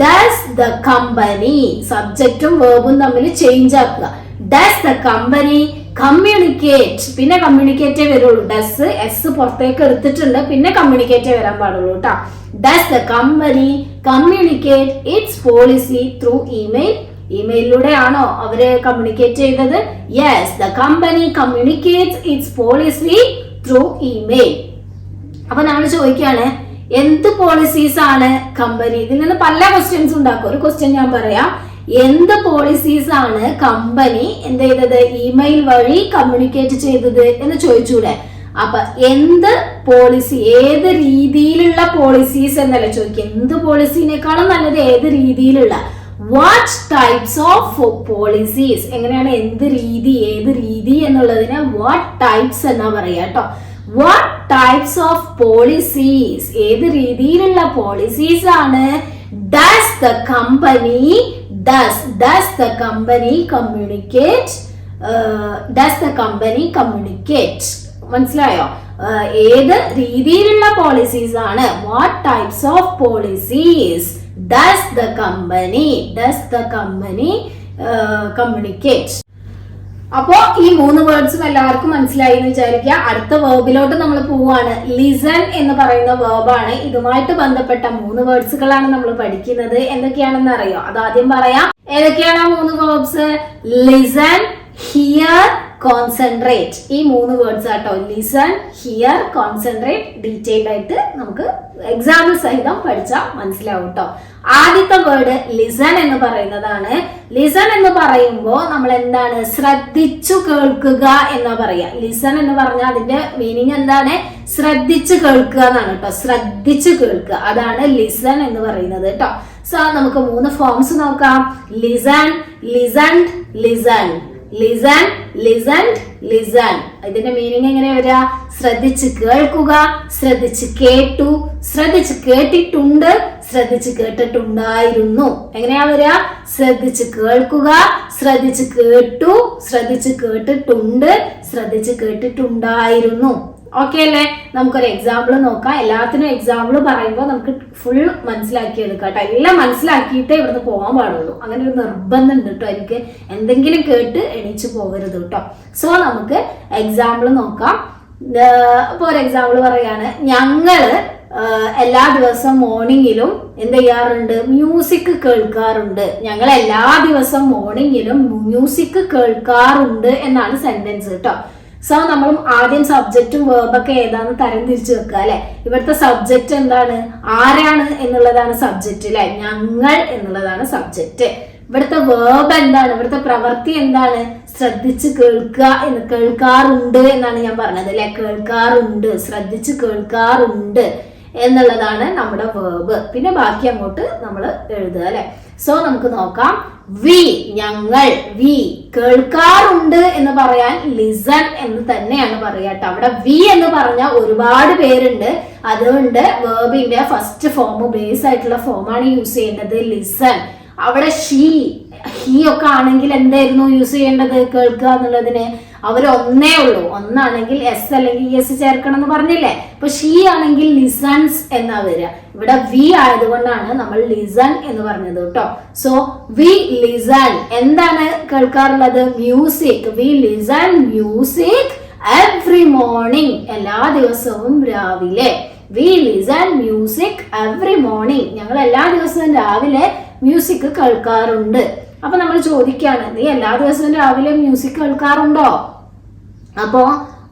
ഡസ് ദ കമ്പനി, സബ്ജക്റ്റും വേർബും തമ്മിൽ ചേഞ്ച് ആക്കുക. ഡസ് ദ കമ്പനി കമ്മ്യൂണിക്കേറ്റ്, പിന്നെ കമ്മ്യൂണിക്കേറ്റേ വരുള്ളൂ. ഡസ് എസ് പുറത്തേക്ക് എടുത്തിട്ടുണ്ട്, പിന്നെ കമ്മ്യൂണിക്കേറ്റേ വരാൻ പാടുള്ളൂ കേട്ടോ. Does the company communicate its policy through email, ഇമെയിലിലൂടെ ആണോ അവര് കമ്മ്യൂണിക്കേറ്റ് ചെയ്തത്? Yes, the company communicates its policy through email. അപ്പൊ നമ്മൾ ചോദിക്കുകയാണ് എന്ത് പോളിസീസ് ആണ് കമ്പനി, ഇതിൽ നിന്ന് പല ക്വസ്റ്റ്യൻസ് ഉണ്ടാക്കും. ഒരു ക്വസ്റ്റ്യൻ ഞാൻ പറയാം, എന്ത് പോളിസീസ് ആണ് കമ്പനി എന്ത് ചെയ്തത് ഇമെയിൽ വഴി കമ്മ്യൂണിക്കേറ്റ് ചെയ്തത് എന്ന് ചോദിച്ചൂടെ? അപ്പൊ എന്ത് പോളിസി, ഏത് രീതിയിലുള്ള പോളിസീസ് എന്നല്ല ചോദിക്കുക. എന്ത് പോളിസിനേക്കാളും നല്ലത് ഏത് രീതിയിലുള്ള. വാട്ട് ടൈപ്സ് ഓഫ് പോളിസീസ്, എങ്ങനെയാണ് എന്ത് രീതി, ഏത് രീതി എന്നുള്ളതിനെ വാട്ട് ടൈപ്സ് എന്നാ പറയാ കേട്ടോ. വാട്ട് ടൈപ്സ് ഓഫ് പോളിസീസ്, ഏത് രീതിയിലുള്ള പോളിസീസ് ആണ് does the company communicate, does the company communicate, മനസ്സിലായോ? ഏത് രീതിയിലുള്ള പോളിസീസ് ആണ്, what types of policies does the company communicate. അപ്പോ ഈ 3 വേർഡ്സും എല്ലാവർക്കും മനസ്സിലായി എന്ന് വിചാരിക്കുക. അടുത്ത വേർബിലോട്ട് നമ്മൾ പോവാണ്. ലിസൺ എന്ന് പറയുന്ന വേർബാണ്. ഇതുമായിട്ട് ബന്ധപ്പെട്ട 3 വേർഡ്സുകളാണ് നമ്മൾ പഠിക്കുന്നത്. എന്തൊക്കെയാണെന്ന് അറിയോ? അതാദ്യം പറയാം. ഏതൊക്കെയാണ് ആ 3 വേർബ്സ്? Listen, here, concentrate. ഈ 3 വേർഡ്സ് ആട്ടോ. Listen, here, concentrate. ഡീറ്റെയിൽഡ് ആയിട്ട് നമുക്ക് എക്സാമ്പിൾ സഹിതം പഠിച്ചാൽ മനസ്സിലാവും കേട്ടോ. ആദ്യത്തെ വേർഡ് ലിസൺ എന്ന് പറയുന്നതാണ്. ലിസൺ എന്ന് പറയുമ്പോൾ നമ്മൾ എന്താണ്? ശ്രദ്ധിച്ചു കേൾക്കുക എന്നാ പറയാ. ലിസൺ എന്ന് പറഞ്ഞാൽ അതിന്റെ മീനിങ് എന്താണ്? ശ്രദ്ധിച്ചു കേൾക്കുക എന്നാണ് കേട്ടോ. ശ്രദ്ധിച്ചു കേൾക്കുക, അതാണ് ലിസൺ എന്ന് പറയുന്നത് കേട്ടോ. സോ നമുക്ക് 3 ഫോംസ് നോക്കാം. Listen, listened, listen. Listen, listened, listen. ഇതിന്റെ മീനിങ് എങ്ങനെ വരിക? ശ്രദ്ധിച്ച് കേൾക്കുക, ശ്രദ്ധിച്ച് കേട്ടു, ശ്രദ്ധിച്ച് കേട്ടിട്ടുണ്ട്, ശ്രദ്ധിച്ച് കേട്ടിട്ടുണ്ടായിരുന്നു. എങ്ങനെയാ വരിക? ശ്രദ്ധിച്ച് കേൾക്കുക, ശ്രദ്ധിച്ച് കേട്ടു, ശ്രദ്ധിച്ച് കേട്ടിട്ടുണ്ട്, ശ്രദ്ധിച്ച് കേട്ടിട്ടുണ്ടായിരുന്നു. ഓക്കെ അല്ലേ? നമുക്കൊരു എക്സാമ്പിൾ നോക്കാം. എല്ലാത്തിനും എക്സാമ്പിൾ പറയുമ്പോൾ നമുക്ക് ഫുൾ മനസ്സിലാക്കി എടുക്കാം കേട്ടോ. എല്ലാം മനസ്സിലാക്കിയിട്ടേ ഇവിടുന്ന് പോകാൻ പാടുള്ളൂ. അങ്ങനെ ഒരു നിർബന്ധം ഉണ്ട് കേട്ടോ. എനിക്ക് എന്തെങ്കിലും കേട്ട് എണീച്ച് പോകരുത് കേട്ടോ. സോ നമുക്ക് എക്സാമ്പിൾ നോക്കാം. ഇപ്പൊ ഒരു എക്സാമ്പിൾ പറയാണ്, ഞങ്ങള് എല്ലാ ദിവസവും മോർണിംഗിലും എന്ത് ചെയ്യാറുണ്ട്? മ്യൂസിക് കേൾക്കാറുണ്ട്. ഞങ്ങൾ എല്ലാ ദിവസവും മോർണിംഗിലും മ്യൂസിക് കേൾക്കാറുണ്ട് എന്നാണ് സെന്റൻസ് കേട്ടോ. സോ നമ്മളും ആദ്യം സബ്ജക്റ്റും വേർബൊക്കെ ഏതാന്ന് തരം തിരിച്ചു വെക്കുക അല്ലെ. ഇവിടുത്തെ സബ്ജക്റ്റ് എന്താണ്? ആരാണ് എന്നുള്ളതാണ് സബ്ജക്റ്റ് അല്ലെ. ഞങ്ങൾ എന്നുള്ളതാണ് സബ്ജക്റ്റ്. ഇവിടുത്തെ വേർബ് എന്താണ്? ഇവിടുത്തെ പ്രവൃത്തി എന്താണ്? ശ്രദ്ധിച്ച് കേൾക്കുക എന്ന്, കേൾക്കാറുണ്ട് എന്നാണ് ഞാൻ പറഞ്ഞത് അല്ലെ. കേൾക്കാറുണ്ട്, ശ്രദ്ധിച്ച് കേൾക്കാറുണ്ട് എന്നുള്ളതാണ് നമ്മുടെ വേർബ്. പിന്നെ ബാക്കി അങ്ങോട്ട് നമ്മൾ എഴുതുക അല്ലെ. സോ നമുക്ക് നോക്കാം. വി, ഞങ്ങൾ. വി, കേൾക്കാറുണ്ട് എന്ന് പറയാൻ ലിസൺ എന്ന് തന്നെയാണ് പറയാട്ടോ. അവിടെ വി എന്ന് പറഞ്ഞാൽ ഒരുപാട് പേരുണ്ട്. അതുകൊണ്ട് വേർബിന്റെ ഫസ്റ്റ് ഫോം, ബേസ് ആയിട്ടുള്ള ഫോമാണ് യൂസ് ചെയ്യേണ്ടത്, ലിസൺ. അവിടെ ഷീ, ഹീ ഒക്കെ ആണെങ്കിൽ എന്തായിരുന്നു യൂസ് ചെയ്യേണ്ടത്? കേൾക്കുക എന്നുള്ളതിന് അവർ ഒന്നേ ഉള്ളൂ. ഒന്നാണെങ്കിൽ എസ് അല്ലെങ്കിൽ എസ് ചേർക്കണം എന്ന് പറഞ്ഞില്ലേ. അപ്പൊ ഷീ ആണെങ്കിൽ ലിസൺസ് എന്നാ വരിക. ഇവിടെ വി ആയതുകൊണ്ടാണ് നമ്മൾ ലിസൺ എന്ന് പറഞ്ഞത് കേട്ടോ. So we listen. എന്താണ് കേൾക്കാറുള്ളത്? Music. We listen music every morning. എല്ലാ ദിവസവും രാവിലെ. We listen music every morning. ഞങ്ങൾ എല്ലാ ദിവസവും രാവിലെ മ്യൂസിക് കേൾക്കാറുണ്ട്. അപ്പൊ നമ്മൾ ചോദിക്കാണ്, നീ എല്ലാ ദിവസവും രാവിലെ മ്യൂസിക് കേൾക്കാറുണ്ടോ? അപ്പോ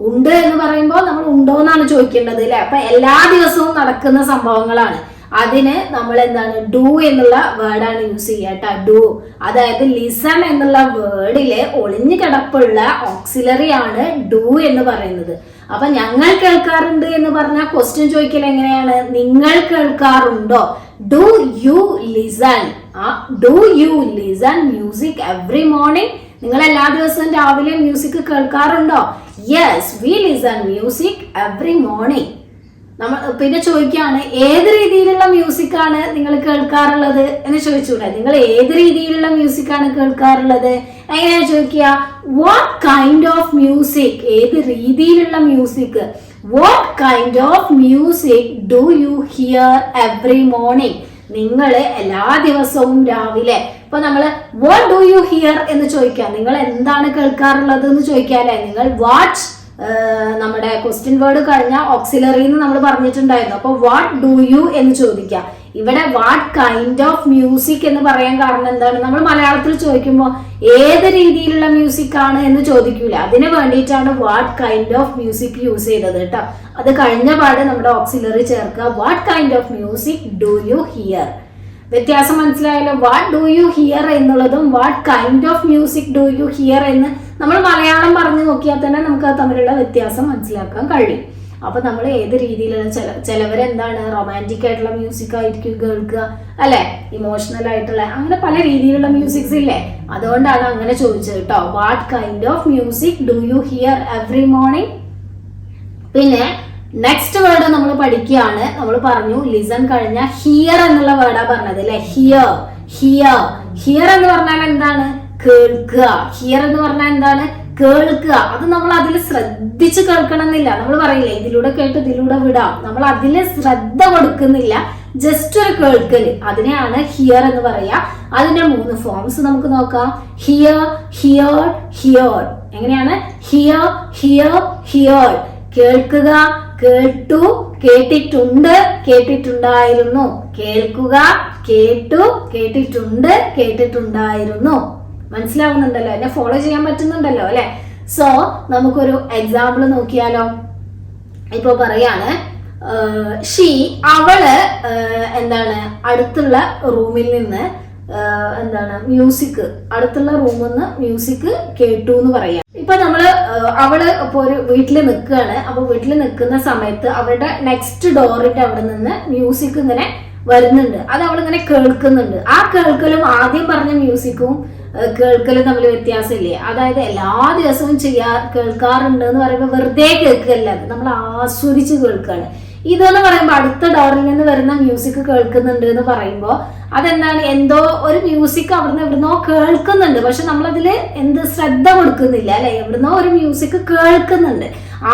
ഉണ്ട് എന്ന് പറയുമ്പോൾ നമ്മൾ ഉണ്ടോ എന്നാണ് ചോദിക്കേണ്ടത് അല്ലെ. അപ്പൊ എല്ലാ ദിവസവും നടക്കുന്ന സംഭവങ്ങളാണ്. അതിന് നമ്മൾ എന്താണ് ഡു എന്നുള്ള വേർഡാണ് യൂസ് ചെയ്യുക. ഡു, അതായത് ലിസൺ എന്നുള്ള വേർഡില് ഒളിഞ്ഞു കിടപ്പുള്ള ഓക്സിലറി ആണ് ഡു എന്ന് പറയുന്നത്. അപ്പൊ ഞങ്ങൾ കേൾക്കാറുണ്ട് എന്ന് പറഞ്ഞാൽ ക്വസ്റ്റ്യൻ ചോദിക്കൽ എങ്ങനെയാണ്? നിങ്ങൾ കേൾക്കാറുണ്ടോ? Do you listen? Do you listen music every morning? നിങ്ങൾ എല്ലാ ദിവസവും രാവിലെ മ്യൂസിക് കേൾക്കാറുണ്ടോ? Yes, we listen music every morning. നമ്മൾ പിന്നെ ചോദിക്കുകയാണ്, ഏത് രീതിയിലുള്ള മ്യൂസിക് ആണ് നിങ്ങൾ കേൾക്കാറുള്ളത് എന്ന് ചോദിച്ചൂടെ? നിങ്ങൾ ഏത് രീതിയിലുള്ള മ്യൂസിക് ആണ് കേൾക്കാറുള്ളത്? എങ്ങനെയാ ചോദിക്കുക? What kind of music? ഏത് രീതിയിലുള്ള music? What kind of music do you here every morning? നിങ്ങൾ എല്ലാ ദിവസവും രാവിലെ. ഇപ്പൊ നമ്മള് വാട്ട് ഡു യു ഹിയർ എന്ന് ചോദിക്കാം. നിങ്ങൾ എന്താണ് കേൾക്കാറുള്ളത് എന്ന് ചോദിക്കാല്ലേ? നിങ്ങൾ വാട്ട്, നമ്മുടെ ക്വസ്റ്റ്യൻ വേർഡ് കഴിഞ്ഞ ഓക്സിലറി എന്ന് നമ്മൾ പറഞ്ഞിട്ടുണ്ടായിരുന്നു. അപ്പൊ വാട്ട് ഡു യു എന്ന് ചോദിക്കാം. ഇവിടെ വാട്ട് കൈൻഡ് ഓഫ് മ്യൂസിക് എന്ന് പറയാൻ കാരണം എന്താണ്? നമ്മൾ മലയാളത്തിൽ ചോദിക്കുമ്പോൾ ഏത് രീതിയിലുള്ള മ്യൂസിക് ആണ് എന്ന് ചോദിക്കൂല. അതിന് വേണ്ടിയിട്ടാണ് what kind of music use ചെയ്തത് കേട്ടോ. അത് കഴിഞ്ഞ പാട് നമ്മുടെ ഓക്സിലറി ചേർക്കുക. What kind of music do you here? വ്യത്യാസം മനസ്സിലായല്ലോ? വാട്ട് ഡു യു ഹിയർ എന്നുള്ളതും what kind of music do you here എന്ന് നമ്മൾ മലയാളം പറഞ്ഞു നോക്കിയാൽ തന്നെ നമുക്ക് അത് തമ്മിലുള്ള വ്യത്യാസം മനസ്സിലാക്കാൻ കഴിയും. അപ്പൊ നമ്മൾ ഏത് രീതിയിലുള്ള ചിലവരെന്താണ് റൊമാൻറ്റിക് ആയിട്ടുള്ള മ്യൂസിക് ആയിരിക്കും കേൾക്കുക അല്ലെ, ഇമോഷണൽ ആയിട്ടുള്ള, അങ്ങനെ പല രീതിയിലുള്ള മ്യൂസിക്സ് ഇല്ലേ. അതുകൊണ്ടാണ് അങ്ങനെ ചോദിച്ചത് കേട്ടോ. What kind of music do you here every morning? പിന്നെ നെക്സ്റ്റ് വേർഡ് നമ്മൾ പഠിക്കുകയാണ്. നമ്മൾ പറഞ്ഞു ലിസൺ കഴിഞ്ഞ ഹിയർ എന്നുള്ള വേർഡാ പറഞ്ഞത് അല്ലെ. ഹിയർ, ഹിയർ, ഹിയർ എന്ന് പറഞ്ഞാൽ എന്താണ്? കേൾക്കുക. ഹിയർ എന്ന് പറഞ്ഞാൽ എന്താണ്? കേൾക്കുക. അത് നമ്മൾ അതിൽ ശ്രദ്ധിച്ച് കേൾക്കണം എന്നില്ല. നമ്മൾ പറയില്ലേ ഇതിലൂടെ കേട്ട് ഇതിലൂടെ വിടാം. നമ്മൾ അതില് ശ്രദ്ധ കൊടുക്കുന്നില്ല, ജസ്റ്റ് ഒരു കേൾക്കല്. അതിനെയാണ് ഹിയർ എന്ന് പറയാ. അതിന്റെ 3 ഫോംസ് നമുക്ക് നോക്കാം. Hear, hear, hear. എങ്ങനെയാണ്? Hear, hear, hear. കേൾക്കുക, കേട്ടു, കേട്ടിട്ടുണ്ട്, കേട്ടിട്ടുണ്ടായിരുന്നു. കേൾക്കുക, കേട്ടു, കേട്ടിട്ടുണ്ട്, കേട്ടിട്ടുണ്ടായിരുന്നു. മനസ്സിലാവുന്നുണ്ടല്ലോ? എന്നെ ഫോളോ ചെയ്യാൻ പറ്റുന്നുണ്ടല്ലോ അല്ലെ? സോ നമുക്കൊരു എക്സാമ്പിൾ നോക്കിയാലോ. ഇപ്പൊ പറയാണ്, അവള് എന്താണ് അടുത്തുള്ള റൂമിൽ നിന്ന് എന്താണ് മ്യൂസിക്, അടുത്തുള്ള റൂമിൽ നിന്ന് മ്യൂസിക് കേട്ടു എന്ന് പറയാം. ഇപ്പൊ അവള് ഇപ്പൊ ഒരു വീട്ടില് നിൽക്കുകയാണ്. അപ്പൊ വീട്ടിൽ നിൽക്കുന്ന സമയത്ത് അവളുടെ നെക്സ്റ്റ് ഡോറിന്റെ അവിടെ നിന്ന് മ്യൂസിക് ഇങ്ങനെ വരുന്നുണ്ട്. അത് അവളിങ്ങനെ കേൾക്കുന്നുണ്ട്. ആ കേൾക്കലും ആദ്യം പറഞ്ഞ മ്യൂസിക്കും കേൾക്കലും തമ്മിൽ വ്യത്യാസമില്ലേ? അതായത് എല്ലാ ദിവസവും കേൾക്കാറുണ്ട് എന്ന് പറയുമ്പോൾ വെറുതെ കേൾക്കല്ല, നമ്മൾ ആസ്വദിച്ച് കേൾക്കുകയാണ്. ഇതെന്ന് പറയുമ്പോൾ അടുത്ത ഡോറിൽ നിന്ന് വരുന്ന മ്യൂസിക് കേൾക്കുന്നുണ്ട് എന്ന് പറയുമ്പോൾ അതെന്താണ്? എന്തോ ഒരു മ്യൂസിക് അവിടുന്ന് എവിടുന്നോ കേൾക്കുന്നുണ്ട്, പക്ഷെ നമ്മളതില് ശ്രദ്ധ കൊടുക്കുന്നില്ല അല്ലെ. എവിടുന്നോ ഒരു മ്യൂസിക് കേൾക്കുന്നുണ്ട്,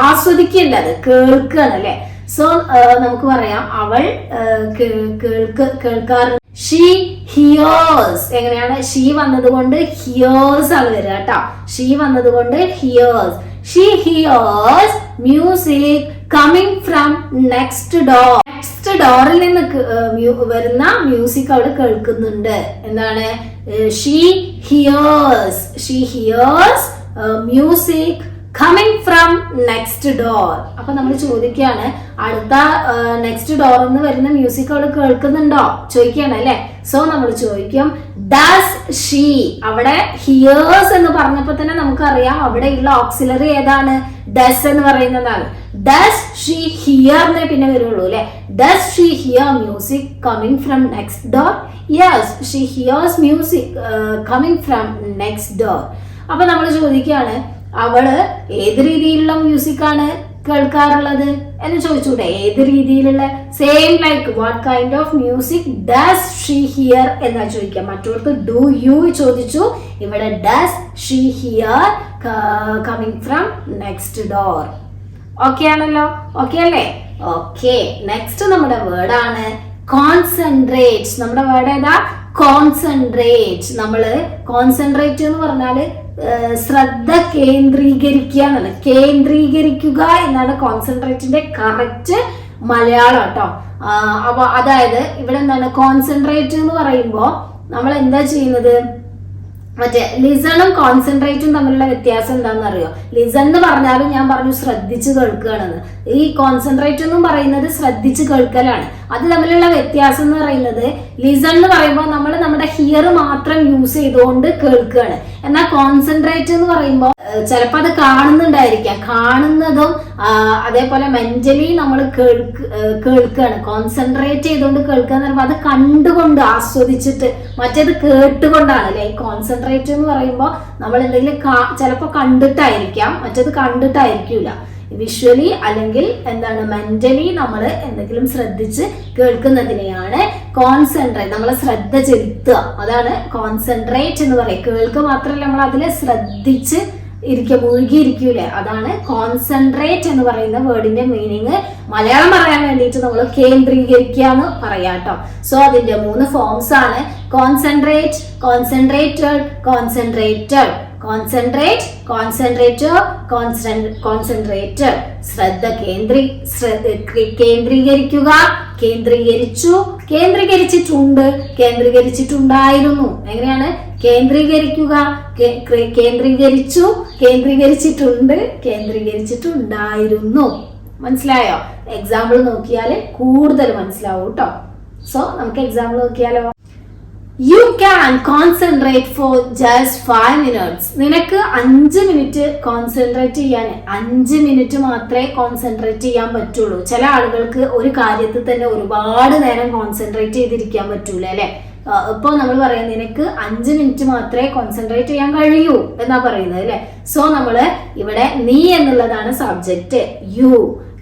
ആസ്വദിക്കല്ല, അത് കേൾക്കുകയാണ് അല്ലെ. സോ നമുക്ക് പറയാം അവൾ കേൾക്കാറുണ്ട്. She hears. എങ്ങനെയാണ്? ഷീ വന്നതുകൊണ്ട് ഹിയേഴ്സ് ആണ് വരിക കേട്ടോ. ഷീ വന്നതുകൊണ്ട് hears. She hears music coming from next door. Next ഡോറിൽ നിന്ന് വരുന്ന മ്യൂസിക് അവൾ കേൾക്കുന്നുണ്ട്. എന്താണ്? She hears. She hears music coming from next door. അപ്പൊ നമ്മൾ ചോദിക്കുകയാണ്, അടുത്ത നെക്സ്റ്റ് ഡോറിൽ നിന്ന് വരുന്ന മ്യൂസിക് അവൾ കേൾക്കുന്നുണ്ടോ ചോദിക്കുകയാണ് അല്ലെ. സോ നമ്മൾ ചോദിക്കും ഡസ് ഷീ. അവിടെ ഹിയേഴ്സ് എന്ന് പറഞ്ഞപ്പോ തന്നെ നമുക്കറിയാം അവിടെയുള്ള ഓക്സിലറി ഏതാണ്? ഡസ് എന്ന് പറയുന്നതാണ്. ഡസ് ഷീ ഹിയർ എന്നേ പിന്നെ വരുള്ളൂ അല്ലെ. Does she here music coming from next door? Yes, she hears music coming from next door. അപ്പൊ നമ്മൾ ചോദിക്കുകയാണ് അവള് ഏത് രീതിയിലുള്ള മ്യൂസിക് ആണ് കേൾക്കാറുള്ളത് എന്ന് ചോദിച്ചൂടെ? ഏത് രീതിയിലുള്ള? Same like what kind of music does she here എന്നാ ചോദിക്കാം. മറ്റോടത്ത് ഡു യു ചോദിച്ചു, ഇവിടെ does she here coming from next door. Okay ആണല്ലോ? ഓക്കെ അല്ലേ? ഓക്കെ. നെക്സ്റ്റ് നമ്മുടെ വേർഡാണ് കോൺസെൻട്രേറ്റ്. നമ്മുടെ വേർഡ് ഏതാ? കോൺസെൻട്രേറ്റ്. നമ്മള് കോൺസെൻട്രേറ്റ് എന്ന് പറഞ്ഞാല് ശ്രദ്ധ കേന്ദ്രീകരിക്കുക എന്നാണ്. കേന്ദ്രീകരിക്കുക എന്നാണ് കോൺസെൻട്രേറ്റിന്റെ കറക്റ്റ് മലയാളം കേട്ടോ. അപ്പൊ അതായത് ഇവിടെ എന്താണ് കോൺസെൻട്രേറ്റ് എന്ന് പറയുമ്പോൾ നമ്മൾ എന്താ ചെയ്യുന്നത്, മറ്റേ ലിസണും കോൺസെൻട്രേറ്റും തമ്മിലുള്ള വ്യത്യാസം എന്താണെന്ന് അറിയോ? ലിസൺ എന്ന് പറഞ്ഞാലും ഞാൻ പറഞ്ഞു ശ്രദ്ധിച്ച് കേൾക്കുകയാണെന്ന്. ഈ കോൺസെൻട്രേറ്റ് എന്നും പറയുന്നത് ശ്രദ്ധിച്ച് കേൾക്കലാണ്. അത് തമ്മിലുള്ള വ്യത്യാസം എന്ന് പറയുന്നത്, ലിസൺ എന്ന് പറയുമ്പോൾ നമ്മൾ നമ്മുടെ ഹിയർ മാത്രം യൂസ് ചെയ്തുകൊണ്ട് കേൾക്കുകയാണ്. എന്നാൽ കോൺസെൻട്രേറ്റ് എന്ന് പറയുമ്പോൾ ചിലപ്പോൾ അത് കാണുന്നുണ്ടായിരിക്കാം, കാണുന്നതും അതേപോലെ മെന്റലി നമ്മൾ കേൾക്കുകയാണ്. കോൺസെൻട്രേറ്റ് ചെയ്തുകൊണ്ട് കേൾക്കുക എന്ന് പറയുമ്പോൾ അത് കണ്ടുകൊണ്ട് ആസ്വദിച്ചിട്ട്, മറ്റേത് കേട്ടുകൊണ്ടാണ് അല്ലെ. കോൺസെൻട്രേറ്റ് എന്ന് പറയുമ്പോൾ നമ്മൾ എന്തെങ്കിലും ചിലപ്പോൾ കണ്ടിട്ടായിരിക്കാം, മറ്റേത് കണ്ടിട്ടായിരിക്കില്ല. വിഷ്വലി അല്ലെങ്കിൽ എന്താണ് മെന്റലി നമ്മൾ എന്തെങ്കിലും ശ്രദ്ധിച്ച് കേൾക്കുന്നതിനെയാണ് കോൺസെൻട്രേറ്റ്, നമ്മളെ ശ്രദ്ധ ചെലുത്തുക, അതാണ് കോൺസെൻട്രേറ്റ് എന്ന് പറയും. കേൾക്കുക മാത്രമല്ല, നമ്മൾ അതിൽ ശ്രദ്ധിച്ച് മുഴുകിയിരിക്കൂലേ, അതാണ് കോൺസെൻട്രേറ്റ് എന്ന് പറയുന്ന വേർഡിന്റെ മീനിങ്. മലയാളം പറയാൻ വേണ്ടിയിട്ട് നമ്മൾ കേന്ദ്രീകരിക്കുക എന്ന് പറയാട്ടോ. സോ അതിന്റെ 3 ഫോംസ് ആണ് concentrate, concentrated, concentrated. Concentrate, concentrator, concentrated. ശ്രദ്ധ കേന്ദ്രീകരിക്കുക, കേന്ദ്രീകരിച്ചു, കേന്ദ്രീകരിച്ചിട്ടുണ്ട്, കേന്ദ്രീകരിച്ചിട്ടുണ്ടായിരുന്നു. എങ്ങനെയാണ്? കേന്ദ്രീകരിക്കുക, കേന്ദ്രീകരിച്ചു, കേന്ദ്രീകരിച്ചിട്ടുണ്ട്, കേന്ദ്രീകരിച്ചിട്ടുണ്ടായിരുന്നു. മനസ്സിലായോ? എക്സാമ്പിൾ നോക്കിയാൽ കൂടുതൽ മനസ്സിലാവും കേട്ടോ. സോ നമുക്ക് എക്സാമ്പിൾ നോക്കിയാലോ. You can concentrate for just 5 minutes. നിനക്ക് 5 മിനിറ്റ് കോൺസെൻട്രേറ്റ് ചെയ്യാൻ, 5 മിനിറ്റ് മാത്രമേ കോൺസെൻട്രേറ്റ് ചെയ്യാൻ പറ്റുള്ളൂ. ചില ആളുകൾക്ക് ഒരു കാര്യത്തിൽ തന്നെ ഒരുപാട് നേരം കോൺസെൻട്രേറ്റ് ചെയ്തിരിക്കാൻ പറ്റൂല അല്ലെ. ഇപ്പോൾ നമ്മൾ പറയാം നിനക്ക് 5 മിനിറ്റ് മാത്രമേ കോൺസെൻട്രേറ്റ് ചെയ്യാൻ കഴിയൂ എന്നാ പറയുന്നത് അല്ലെ. സോ നമ്മള് ഇവിടെ നീ എന്നുള്ളതാണ് സബ്ജക്റ്റ്, യു.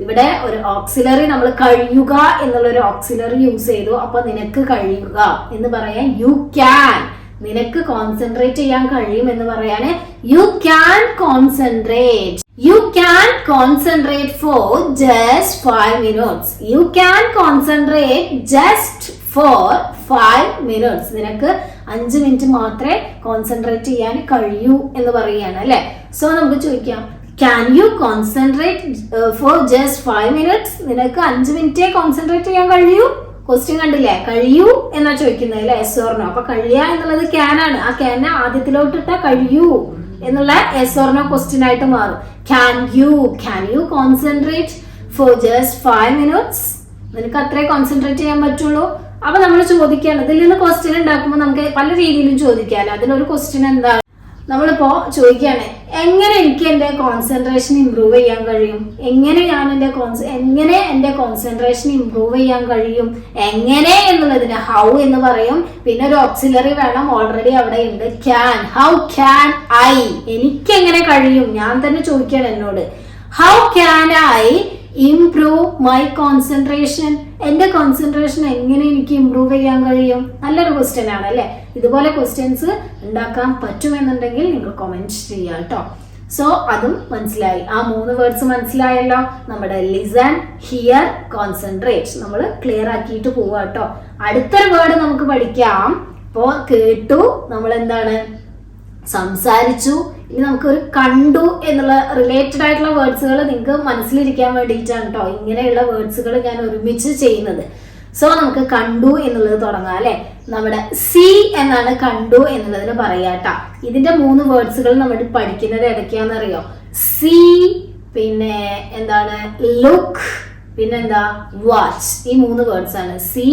ഇവിടെ ഒരു ഓക്സിലറി നമ്മൾ കഴിയുക എന്നുള്ള ഒരു ഓക്സിലറി യൂസ് ചെയ്തു. അപ്പൊ നിനക്ക് കഴിയുക എന്ന് പറയാൻ യു ക്യാൻ. നിനക്ക് കോൺസെൻട്രേറ്റ് ചെയ്യാൻ കഴിയും എന്ന് പറയാന് you can concentrate. You can concentrate for just 5 minutes. You can concentrate just for 5 minutes. നിനക്ക് 5 മിനിറ്റ് മാത്രമേ കോൺസെൻട്രേറ്റ് ചെയ്യാൻ കഴിയൂ എന്ന് പറയുകയാണ് അല്ലെ. സോ നമുക്ക് ചോദിക്കാം, can you concentrate for just 5 minutes? നിനക്ക് 5 മിനിറ്റേ കോൺസെൻട്രേറ്റ് ചെയ്യാൻ കഴിയൂ? ക്വസ്റ്റ്യൻ കണ്ടില്ലേ, കഴിയൂ എന്നാ ചോദിക്കുന്നത് അല്ലെ, എസ് ഓർ നോ. അപ്പൊ കഴിയുക എന്നുള്ളത് ക്യാൻ ആണ്. ആ ക്യാനെ ആദ്യത്തിലോട്ടിട്ട കഴിയൂ എന്നുള്ള എസ് ഓർ നോ ക്വസ്റ്റ്യൻ ആയിട്ട് മാറും. Can you concentrate for just 5 minutes? നിനക്ക് അത്രേ കോൺസെൻട്രേറ്റ് ചെയ്യാൻ പറ്റുള്ളൂ. അപ്പൊ നമ്മൾ ചോദിക്കുകയാണ്, ഇതിൽ നിന്ന് ക്വസ്റ്റ്യൻ ഉണ്ടാക്കുമ്പോൾ നമുക്ക് പല രീതിയിലും ചോദിക്കാമല്ലോ. അതിലൊരു ക്വസ്റ്റ്യൻ എന്താണ്, നമ്മളിപ്പോ ചോദിക്കുകയാണ് എങ്ങനെ എനിക്ക് എന്റെ കോൺസെൻട്രേഷൻ ഇംപ്രൂവ് ചെയ്യാൻ കഴിയും, എങ്ങനെ എന്റെ കോൺസെൻട്രേഷൻ ഇംപ്രൂവ് ചെയ്യാൻ കഴിയും, എങ്ങനെ എന്നുള്ളതിന് ഹൗ എന്ന് പറയും. പിന്നെ ഒരു ഓക്സിലറി വേണം, ഓൾറെഡി അവിടെ ഉണ്ട്, ക്യാൻ. ഹൗ ക്യാൻ ഐ, എനിക്ക് എങ്ങനെ കഴിയും, ഞാൻ തന്നെ ചോദിക്കുകയാണ് എന്നോട്. How can I improve my concentration, എന്റെ കോൺസെൻട്രേഷൻ എങ്ങനെ എനിക്ക് ഇംപ്രൂവ് ചെയ്യാൻ കഴിയും? നല്ലൊരു ക്വസ്റ്റ്യൻ ആണ് അല്ലെ. ഇതുപോലെ ക്വസ്റ്റ്യൻസ് ഉണ്ടാക്കാൻ പറ്റുമെന്നുണ്ടെങ്കിൽ നിങ്ങൾ കമന്റ് ചെയ്യാം കേട്ടോ. സോ അതും മനസ്സിലായി, ആ 3 വേർഡ്സ് മനസ്സിലായല്ലോ. നമ്മുടെ ലിസൺ, ഹിയർ, കോൺസെൻട്രേറ്റ് നമ്മൾ ക്ലിയർ ആക്കിയിട്ട് പോവാ കേട്ടോ. അടുത്തൊരു വേർഡ് നമുക്ക് പഠിക്കാം. ഇപ്പോ കേട്ടു, നമ്മൾ എന്താണ് സംസാരിച്ചു. ഇനി നമുക്കൊരു കണ്ടു എന്നുള്ള റിലേറ്റഡ് ആയിട്ടുള്ള വേർഡ്സുകൾ നിങ്ങൾക്ക് മനസ്സിലിരിക്കാൻ വേണ്ടിയിട്ടാണ് കേട്ടോ ഇങ്ങനെയുള്ള വേർഡ്സുകൾ ഞാൻ ഒരുമിച്ച് ചെയ്യുന്നത്. സോ നമുക്ക് കണ്ടു എന്നുള്ളത് തുടങ്ങാം അല്ലെ. നമ്മുടെ സി എന്നാണ് കണ്ടു എന്നുള്ളതിന് പറയാട്ടാ. ഇതിന്റെ 3 വേർഡ്സുകൾ നമ്മൾ പഠിക്കുന്നത് ഏതൊക്കെയാണെന്നറിയോ? സി, പിന്നെ എന്താണ് ലുക്ക്, പിന്നെന്താ വാച്ച്. ഈ 3 വേർഡ്സ് ആണ്. C,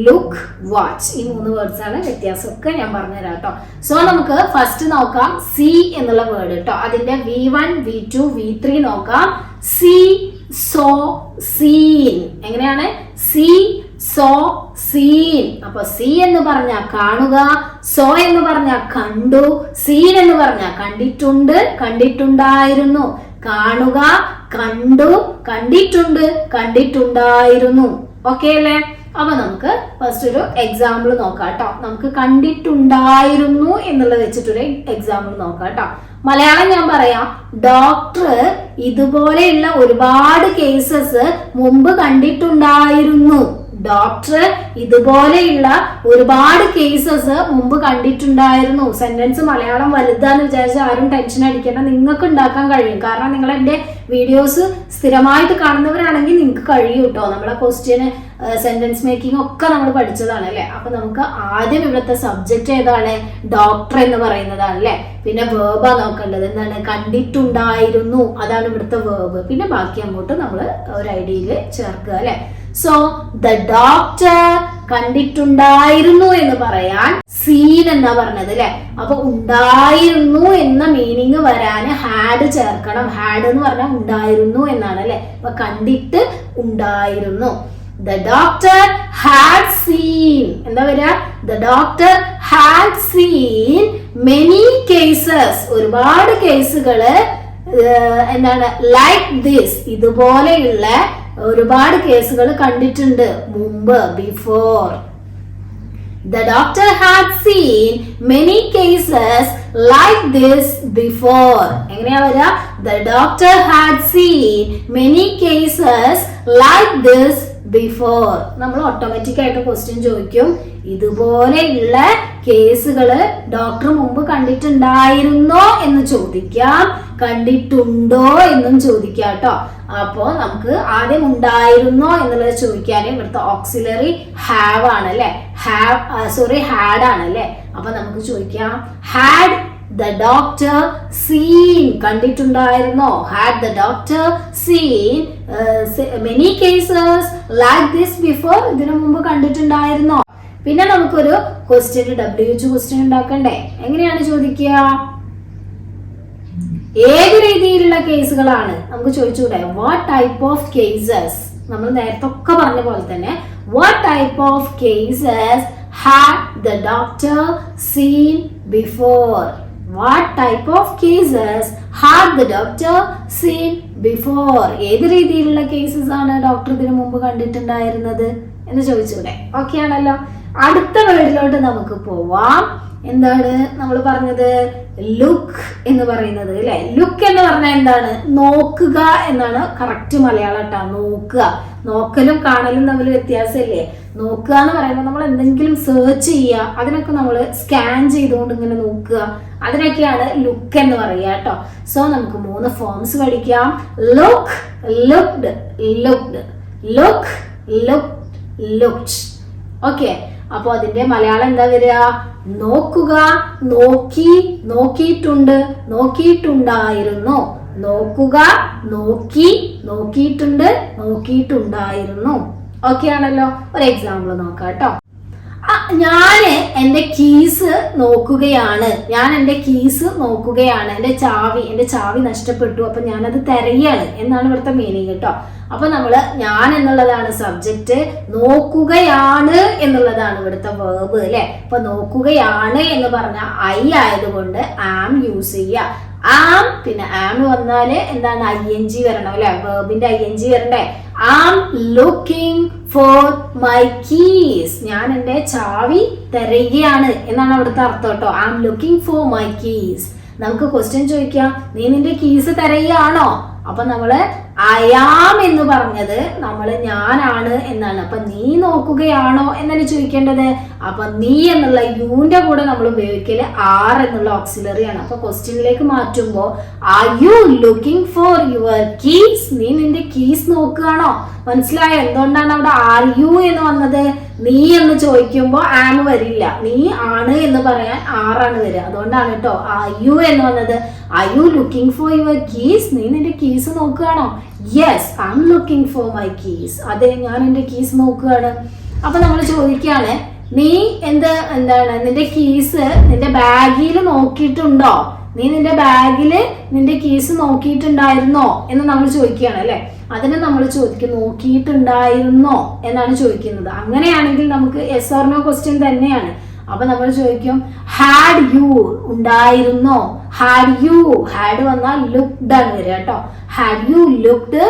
look, watch. ഈ 3 വേർഡ്സ് ആണ്. വ്യത്യാസമൊക്കെ ഞാൻ പറഞ്ഞുതരാം കേട്ടോ. സോ നമുക്ക് ഫസ്റ്റ് നോക്കാം സി എന്നുള്ള വേർഡ് കേട്ടോ. അതിന്റെ V1, V2, V3 നോക്കാം. See, saw, seen. എങ്ങനെയാണ്? See, saw, seen. അപ്പൊ സി എന്ന് പറഞ്ഞാൽ കാണുക, സോ എന്ന് പറഞ്ഞാൽ കണ്ടു, സീൻ എന്ന് പറഞ്ഞാൽ കണ്ടിട്ടുണ്ട്, കണ്ടിട്ടുണ്ടായിരുന്നു. കാണുക, കണ്ടു, കണ്ടിട്ടുണ്ട്, കണ്ടിട്ടുണ്ടായിരുന്നു. ഓക്കെ അല്ലേ? അപ്പൊ നമുക്ക് ഫസ്റ്റ് ഒരു എക്സാമ്പിൾ നോക്കാം കേട്ടോ. നമുക്ക് കണ്ടിട്ടുണ്ടായിരുന്നു എന്നുള്ളത് വെച്ചിട്ടൊരു എക്സാമ്പിൾ നോക്കാം കേട്ടോ. മലയാളം ഞാൻ പറയാം. ഡോക്ടർ ഇതുപോലെയുള്ള ഒരുപാട് കേസസ് മുമ്പ് കണ്ടിട്ടുണ്ടായിരുന്നു. ഡോക്ടർ ഇതുപോലെയുള്ള ഒരുപാട് കേസസ് മുമ്പ് കണ്ടിട്ടുണ്ടായിരുന്നു. സെന്റൻസ് മലയാളം വലുതാന്ന് വിചാരിച്ച് ആരും ടെൻഷൻ അടിക്കേണ്ട, നിങ്ങൾക്ക് ഉണ്ടാക്കാൻ കഴിയും. കാരണം നിങ്ങൾ എൻ്റെ വീഡിയോസ് സ്ഥിരമായിട്ട് കാണുന്നവരാണെങ്കിൽ നിങ്ങൾക്ക് കഴിയും കേട്ടോ. നമ്മളെ ക്വസ്റ്റ്യന് സെന്റൻസ് മേക്കിംഗ് ഒക്കെ നമ്മൾ പഠിച്ചതാണ് അല്ലെ. അപ്പൊ നമുക്ക് ആദ്യം ഇവിടുത്തെ സബ്ജക്റ്റ് ഏതാണ്? ഡോക്ടർ എന്ന് പറയുന്നതാണ് അല്ലെ. പിന്നെ വേർബാ നോക്കേണ്ടത്, എന്താണ്? കണ്ടിട്ടുണ്ടായിരുന്നു, അതാണ് ഇവിടുത്തെ വേർബ്. പിന്നെ ബാക്കി അങ്ങോട്ട് നമ്മൾ ഒരു ഐഡിയയിൽ ചേർക്കുക അല്ലെ. സോ ദ ഡോക്ടർ കണ്ടിട്ടുണ്ടായിരുന്നു എന്ന് പറയാൻ സീൻ എന്നാ പറഞ്ഞത് അല്ലെ. അപ്പൊ ഉണ്ടായിരുന്നു എന്ന മീനിങ് വരാന് ഹാഡ് ചേർക്കണം. ഹാഡ് എന്ന് പറഞ്ഞാൽ ഉണ്ടായിരുന്നു എന്നാണ് അല്ലെ. അപ്പൊ കണ്ടിട്ട് ഉണ്ടായിരുന്നു. The doctor had seen, എന്താ പറയാ? The doctor had seen many cases, ഒരുപാട് കേസുകള് എന്താണ് ലൈക്ക് ദിസ്, ഇതുപോലെയുള്ള ഒരുപാട് കേസുകൾ കണ്ടിട്ടുണ്ട് മുമ്പ്, before. The doctor had seen many cases like this before. എങ്ങനെയാ വരിക? The doctor had seen many cases like this before. നമ്മൾ ഓട്ടോമാറ്റിക് ആയിട്ട് ക്വസ്റ്റ്യൻ ചോദിക്കും, ഇതുപോലെയുള്ള കേസുകള് ഡോക്ടർ മുമ്പ് കണ്ടിട്ടുണ്ടായിരുന്നോ എന്ന് ചോദിക്കാം, കണ്ടിട്ടുണ്ടോ എന്നും ചോദിക്കാം കേട്ടോ. അപ്പോ നമുക്ക് ആദ്യം ഉണ്ടായിരുന്നോ എന്നുള്ളത് ചോദിക്കാൻ ഇവിടുത്തെ ഓക്സിലറി ഹാവ് ആണ് അല്ലെ. ഹാഡ് ആണ് അല്ലെ. അപ്പൊ നമുക്ക് ചോദിക്കാം, had the doctor seen, കണ്ടിട്ടുണ്ടായിരുന്നോ? had the doctor seen many cases like this before, ഇതിനു മുമ്പ് കണ്ടിട്ടുണ്ടായിരുന്നോ? പിന്നെ നമുക്കൊരു ക്വസ്റ്റ്യൻ WH ക്വസ്റ്റ്യൻ ഉണ്ടാക്കണ്ടേ? എങ്ങനെയാണ് ചോദിക്കുക? ഏത് രീതിയിലുള്ള കേസുകളാണ് നമുക്ക് ചോദിച്ചൂടെ? വാട്ട് ടൈപ്പ് ഓഫ് കേസസ്, നമ്മൾ നേരത്തെ ഒക്കെ പറഞ്ഞ പോലെ തന്നെ what type of cases had the doctor seen before? What type of cases had the doctor seen before? ഏത് രീതിയിലുള്ള കേസസ് ആണ് ഡോക്ടർ ഇതിനു മുമ്പ് കണ്ടിട്ടുണ്ടായിരുന്നത് എന്ന് ചോദിച്ചൂടെ? ഓക്കെ ആണല്ലോ. അടുത്ത വേർഡിലോട്ട് നമുക്ക് പോവാം. എന്താണ് നമ്മൾ പറഞ്ഞത്? ലുക്ക് എന്ന് പറയുന്നത് അല്ലെ. ലുക്ക് എന്ന് പറഞ്ഞാൽ എന്താണ്? നോക്കുക എന്നാണ് കറക്റ്റ് മലയാളം കേട്ടോ. നോക്കുക, നോക്കലും കാണലും തമ്മിൽ വ്യത്യാസമില്ലേ? നോക്കുക എന്ന് പറയുമ്പോൾ നമ്മൾ എന്തെങ്കിലും സെർച്ച് ചെയ്യുക, അതിനൊക്കെ നമ്മൾ സ്കാൻ ചെയ്തുകൊണ്ട് ഇങ്ങനെ നോക്കുക, അതിനൊക്കെയാണ് ലുക്ക് എന്ന് പറയുക കേട്ടോ. സോ നമുക്ക് 3 ഫോംസ് പഠിക്കാം. Look, looked, looked, look, look, looked. Okay, അപ്പൊ അതിന്റെ മലയാളം എന്താ വരിക? നോക്കുക, നോക്കി, നോക്കിയിട്ടുണ്ട്, നോക്കിയിട്ടുണ്ടായിരുന്നു. നോക്കുക, നോക്കി, നോക്കിയിട്ടുണ്ട്, നോക്കിയിട്ടുണ്ടായിരുന്നു. ഓക്കെ ആണല്ലോ. ഒരു എക്സാമ്പിൾ നോക്കാം കേട്ടോ. ഞാന് എന്റെ കീസ് നോക്കുകയാണ്. ഞാൻ എന്റെ കീസ് നോക്കുകയാണ്. എന്റെ ചാവി നഷ്ടപ്പെട്ടു, അപ്പൊ ഞാനത് തിരയാണ് എന്നാണ് ഇവിടുത്തെ മീനിങ് കേട്ടോ. അപ്പൊ നമ്മള് ഞാൻ എന്നുള്ളതാണ് സബ്ജക്റ്റ്, നോക്കുകയാണ് എന്നുള്ളതാണ് ഇവിടുത്തെ വേർബ് അല്ലെ. അപ്പൊ നോക്കുകയാണ് എന്ന് പറഞ്ഞ ഐ ആയതുകൊണ്ട് ആം യൂസ് ചെയ്യുക. ആം പിന്നെ ആം വന്നാല് എന്താണ്? ING വരണം അല്ലെ. വേർബിന്റെ ING വരണ്ടേ? Am looking for my keys, ഞാൻ എന്റെ ചാവി തിരയുകയാണ് എന്നാണ് അവിടുത്തെ അർത്ഥം കേട്ടോ. Am looking for my keys. നമുക്ക് ക്വസ്റ്റ്യൻ ചോദിക്കാം, നീ നിന്റെ കീസ് തിരയുകയാണോ? അപ്പൊ നമ്മള് അയാം എന്ന് പറഞ്ഞത് നമ്മള് ഞാനാണ് എന്നാണ്. അപ്പൊ നീ നോക്കുകയാണോ എന്നല്ലേ ചോദിക്കേണ്ടത്. അപ്പൊ നീ എന്നുള്ള യുന്റെ കൂടെ നമ്മൾ ഉപയോഗിക്കല് ആർ എന്നുള്ള ഓക്സിലറി ആണ്. അപ്പൊ ക്വസ്റ്റ്യനിലേക്ക് മാറ്റുമ്പോ are you looking for your keys, നീ നിന്റെ കീസ് നോക്കുകയാണോ? മനസ്സിലായോ എന്തുകൊണ്ടാണ് അവിടെ ആർ യു എന്ന് വന്നത്? നീ എന്ന് ചോദിക്കുമ്പോ ആം വരില്ല, നീ ആണ് എന്ന് പറയാൻ ആറാണ് വരിക. അതുകൊണ്ടാണ് കേട്ടോ ആർ യു എന്ന് വന്നത്. Are you looking for your keys, നീ നിന്റെ കീസ് നോക്കുകയാണോ? Yes, I am looking for my keys. അതെ, ഞാൻ എന്റെ കീസ് നോക്കുകയാണ്. അപ്പൊ നമ്മൾ ചോദിക്കുകയാണ്, നീ എന്താണ് നിന്റെ കീസ് നിന്റെ ബാഗിൽ നോക്കിയിട്ടുണ്ടോ? നീ നിന്റെ ബാഗില് നിന്റെ കീസ് നോക്കിയിട്ടുണ്ടായിരുന്നോ എന്ന് നമ്മൾ ചോദിക്കുകയാണ് അല്ലെ. അതിനെ നമ്മൾ ചോദിക്കും നോക്കിയിട്ടുണ്ടായിരുന്നോ എന്നാണ് ചോദിക്കുന്നത്. അങ്ങനെയാണെങ്കിൽ നമുക്ക് യെസ് ഓർ നോ ക്വസ്റ്റ്യൻ തന്നെയാണ്. അപ്പൊ നമ്മൾ ചോദിക്കും ഹാഡ് യു, ഉണ്ടായിരുന്നോ? ഹാഡ് യു, ഹാഡ് വന്നാൽ ലുക്ക്ഡ് ആണ് വരിക കേട്ടോ. Had you looked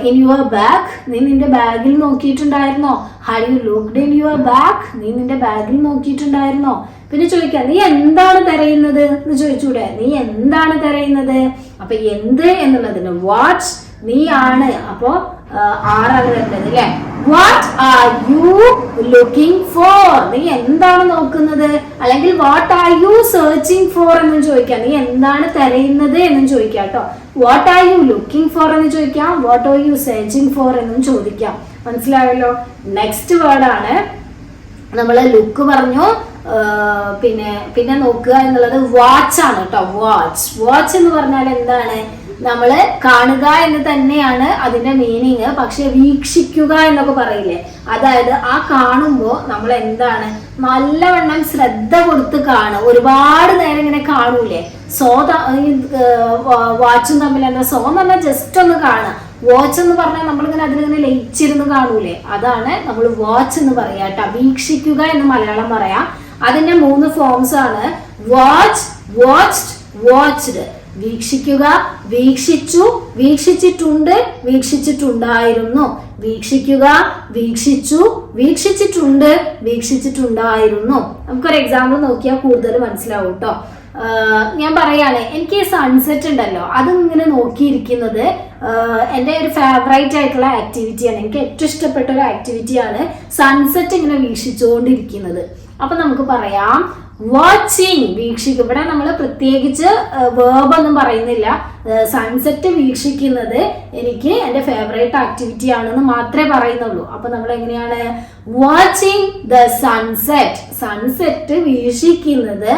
in your bag, നീ നിന്റെ ബാഗിൽ നോക്കിയിട്ടുണ്ടായിരുന്നോ? Had you looked in your bag, നീ നിന്റെ ബാഗിൽ നോക്കിയിട്ടുണ്ടായിരുന്നോ? പിന്നെ ചോദിക്കാം, നീ എന്താണ് തിരയുന്നത് എന്ന് ചോദിച്ചൂടെ? നീ എന്താണ് തിരയുന്നത്? അപ്പൊ എന്ത് എന്നുള്ളതിന് വാട്ട്, നീ ആണ്. അപ്പോ ആറാണ് വരേണ്ടത് അല്ലെ. What are you looking four? നീ എന്താണ് നോക്കുന്നത്? അല്ലെങ്കിൽ what are you searching for എന്നും ചോദിക്കാം. നീ എന്താണ് തിരയുന്നത് എന്നും ചോദിക്കാം കേട്ടോ. What are you looking four എന്ന് ചോദിക്കാം, what are you searching for എന്നും ചോദിക്കാം. മനസ്സിലായല്ലോ? നെക്സ്റ്റ് വേർഡാണ്, നമ്മൾ ലുക്ക് പറഞ്ഞു, പിന്നെ നോക്കുക എന്നുള്ളത് വാച്ച് ആണ് കേട്ടോ. വാച്ച് എന്ന് പറഞ്ഞാൽ എന്താണ്? നമ്മള് കാണുക എന്ന് തന്നെയാണ് അതിന്റെ മീനിങ്. പക്ഷെ വീക്ഷിക്കുക എന്നൊക്കെ പറയില്ലേ, അതായത് ആ കാണുമ്പോ നമ്മൾ എന്താണ് നല്ലവണ്ണം ശ്രദ്ധ കൊടുത്ത് കാണുക. ഒരുപാട് നേരം ഇങ്ങനെ കാണൂലേ, വാച്ചും തമ്മിൽ എന്താ? സോ എന്ന് പറഞ്ഞാൽ ജസ്റ്റ് ഒന്ന് കാണുക. വാച്ച് എന്ന് പറഞ്ഞാൽ നമ്മളിങ്ങനെ അതിലിങ്ങനെ ലയിച്ചിരുന്ന് കാണൂലേ, അതാണ് നമ്മൾ വാച്ച് എന്ന് പറയാ കേട്ടോ. വീക്ഷിക്കുക എന്ന് മലയാളം പറയാം. അതിന്റെ 3 ഫോംസ് ആണ് വാച്ച്, വാച്ച്ഡ്, വാച്ച്ഡ്. വീക്ഷിക്കുക, വീക്ഷിച്ചു, വീക്ഷിച്ചിട്ടുണ്ട്, വീക്ഷിച്ചിട്ടുണ്ടായിരുന്നു. വീക്ഷിക്കുക, വീക്ഷിച്ചു, വീക്ഷിച്ചിട്ടുണ്ട്, വീക്ഷിച്ചിട്ടുണ്ടായിരുന്നു. നമുക്കൊരു എക്സാമ്പിൾ നോക്കിയാൽ കൂടുതൽ മനസ്സിലാവും കേട്ടോ. ഞാൻ പറയാണ്, എനിക്ക് ഈ സൺസെറ്റ് ഉണ്ടല്ലോ, അതിങ്ങനെ നോക്കിയിരിക്കുന്നത് എൻ്റെ ഒരു ഫേവറേറ്റ് ആയിട്ടുള്ള ആക്ടിവിറ്റിയാണ്. എനിക്ക് ഏറ്റവും ഇഷ്ടപ്പെട്ട ഒരു ആക്ടിവിറ്റിയാണ് സൺസെറ്റ് ഇങ്ങനെ വീക്ഷിച്ചുകൊണ്ടിരിക്കുന്നത്. അപ്പൊ നമുക്ക് പറയാം വാച്ചിങ്, വീക്ഷിക്കും. ഇവിടെ നമ്മൾ പ്രത്യേകിച്ച് വേർബ് ഒന്നും പറയുന്നില്ല. സൺസെറ്റ് വീക്ഷിക്കുന്നത് എനിക്ക് എൻ്റെ ഫേവറേറ്റ് ആക്ടിവിറ്റി ആണെന്ന് മാത്രമേ പറയുന്നുള്ളൂ. അപ്പൊ നമ്മൾ എങ്ങനെയാണ്? വാച്ചിങ് ദ സൺസെറ്റ്, സൺസെറ്റ് വീക്ഷിക്കുന്നത്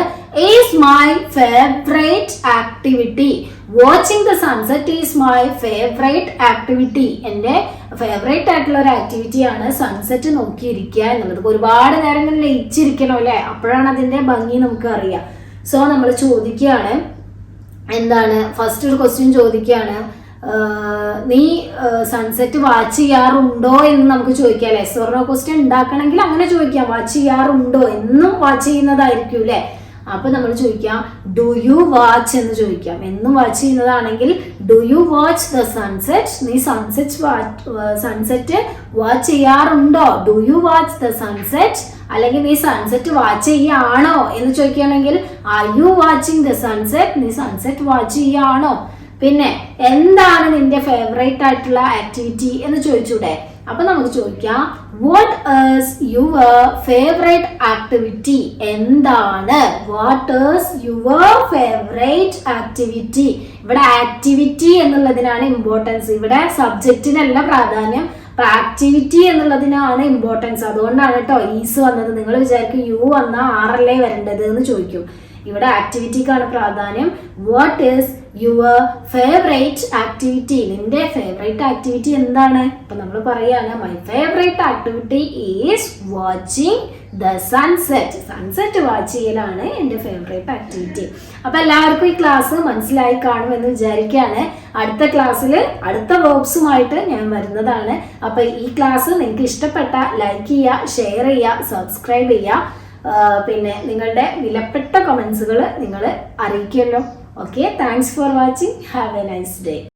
is my favourite activity. Watching the sunset is my favourite activity. എൻ്റെ ഫേവറേറ്റ് ആയിട്ടുള്ള ഒരു ആക്ടിവിറ്റിയാണ് സൺസെറ്റ് നോക്കിയിരിക്കുക എന്നുള്ളത്. ഒരുപാട് നേരം ഇങ്ങനെ ലയിച്ചിരിക്കണോ അല്ലെ, അപ്പോഴാണ് അതിന്റെ ഭംഗി നമുക്ക് അറിയാം. സോ നമ്മൾ ചോദിക്കുകയാണ് എന്താണ്, ഫസ്റ്റ് ഒരു ക്വസ്റ്റ്യൻ ചോദിക്കുകയാണ്, നീ സൺസെറ്റ് വാച്ച് ചെയ്യാറുണ്ടോ എന്ന് നമുക്ക് ചോദിക്കാം അല്ലെ. സ്വർണ്ണ ക്വസ്റ്റ്യൻ ഉണ്ടാക്കണമെങ്കിൽ അങ്ങനെ ചോദിക്കാം, വാച്ച് ചെയ്യാറുണ്ടോ, എന്നും വാച്ച് ചെയ്യുന്നതായിരിക്കും അല്ലെ. അപ്പൊ നമ്മൾ ചോദിക്കാം ഡു യു വാച്ച് എന്ന് ചോദിക്കാം. എന്നും വാച്ച് ചെയ്യുന്നതാണെങ്കിൽ do you watch the sunset, നീ സൺസെറ്റ് വാച്ച് ചെയ്യാറുണ്ടോ? Do you watch the sunset. അല്ലെങ്കിൽ നീ സൺസെറ്റ് വാച്ച് ചെയ്യാണോ എന്ന് ചോദിക്കുകയാണെങ്കിൽ are you watching the sunset, നീ സൺസെറ്റ് വാച്ച് ചെയ്യാണോ. പിന്നെ എന്താണ് നിന്റെ ഫേവറേറ്റ് ആയിട്ടുള്ള ആക്ടിവിറ്റി എന്ന് ചോദിച്ചൂടെ. അപ്പൊ നമുക്ക് ചോദിക്കാം what is your favourite activity? എന്താണ് what is your favourite activity? ഇവിടെ ആക്ടിവിറ്റി എന്നുള്ളതിനാണ് ഇമ്പോർട്ടൻസ്, ഇവിടെ സബ്ജക്റ്റിനല്ല പ്രാധാന്യം. അപ്പൊ ആക്ടിവിറ്റി എന്നുള്ളതിനാണ് ഇമ്പോർട്ടൻസ്. അതുകൊണ്ടാണ് കേട്ടോ ഈസ് വന്നത്. നിങ്ങൾ വിചാരിക്കും യു വന്നാൽ ആറല്ലേ വരേണ്ടത് എന്ന് ചോദിക്കും. ഇവിടെ ആക്ടിവിറ്റിക്കാണ് പ്രാധാന്യം. What is your favourite activity? നിന്റെ ഫേവറേറ്റ് ആക്ടിവിറ്റി എന്താണ്? അപ്പൊ നമ്മൾ പറയാണ് my favourite activity is watching the sunset. Sunset watch ചെയ്യലാണ് എൻ്റെ ഫേവറേറ്റ് ആക്ടിവിറ്റി. അപ്പൊ എല്ലാവർക്കും ഈ ക്ലാസ് മനസ്സിലായി കാണുമെന്ന് വിചാരിക്കുകയാണ്. അടുത്ത ക്ലാസ്സിൽ അടുത്ത വേർബ്സുമായിട്ട് ഞാൻ വരുന്നതാണ്. അപ്പൊ ഈ ക്ലാസ് നിങ്ങൾക്ക് ഇഷ്ടപ്പെട്ട ലൈക്ക് ചെയ്യുക, ഷെയർ ചെയ്യുക, സബ്സ്ക്രൈബ് ചെയ്യുക. പിന്നെ നിങ്ങളുടെ വിലപ്പെട്ട കമൻസുകൾ നിങ്ങൾ അറിയിക്കുമല്ലോ. Okay, thanks for watching. Have a nice day.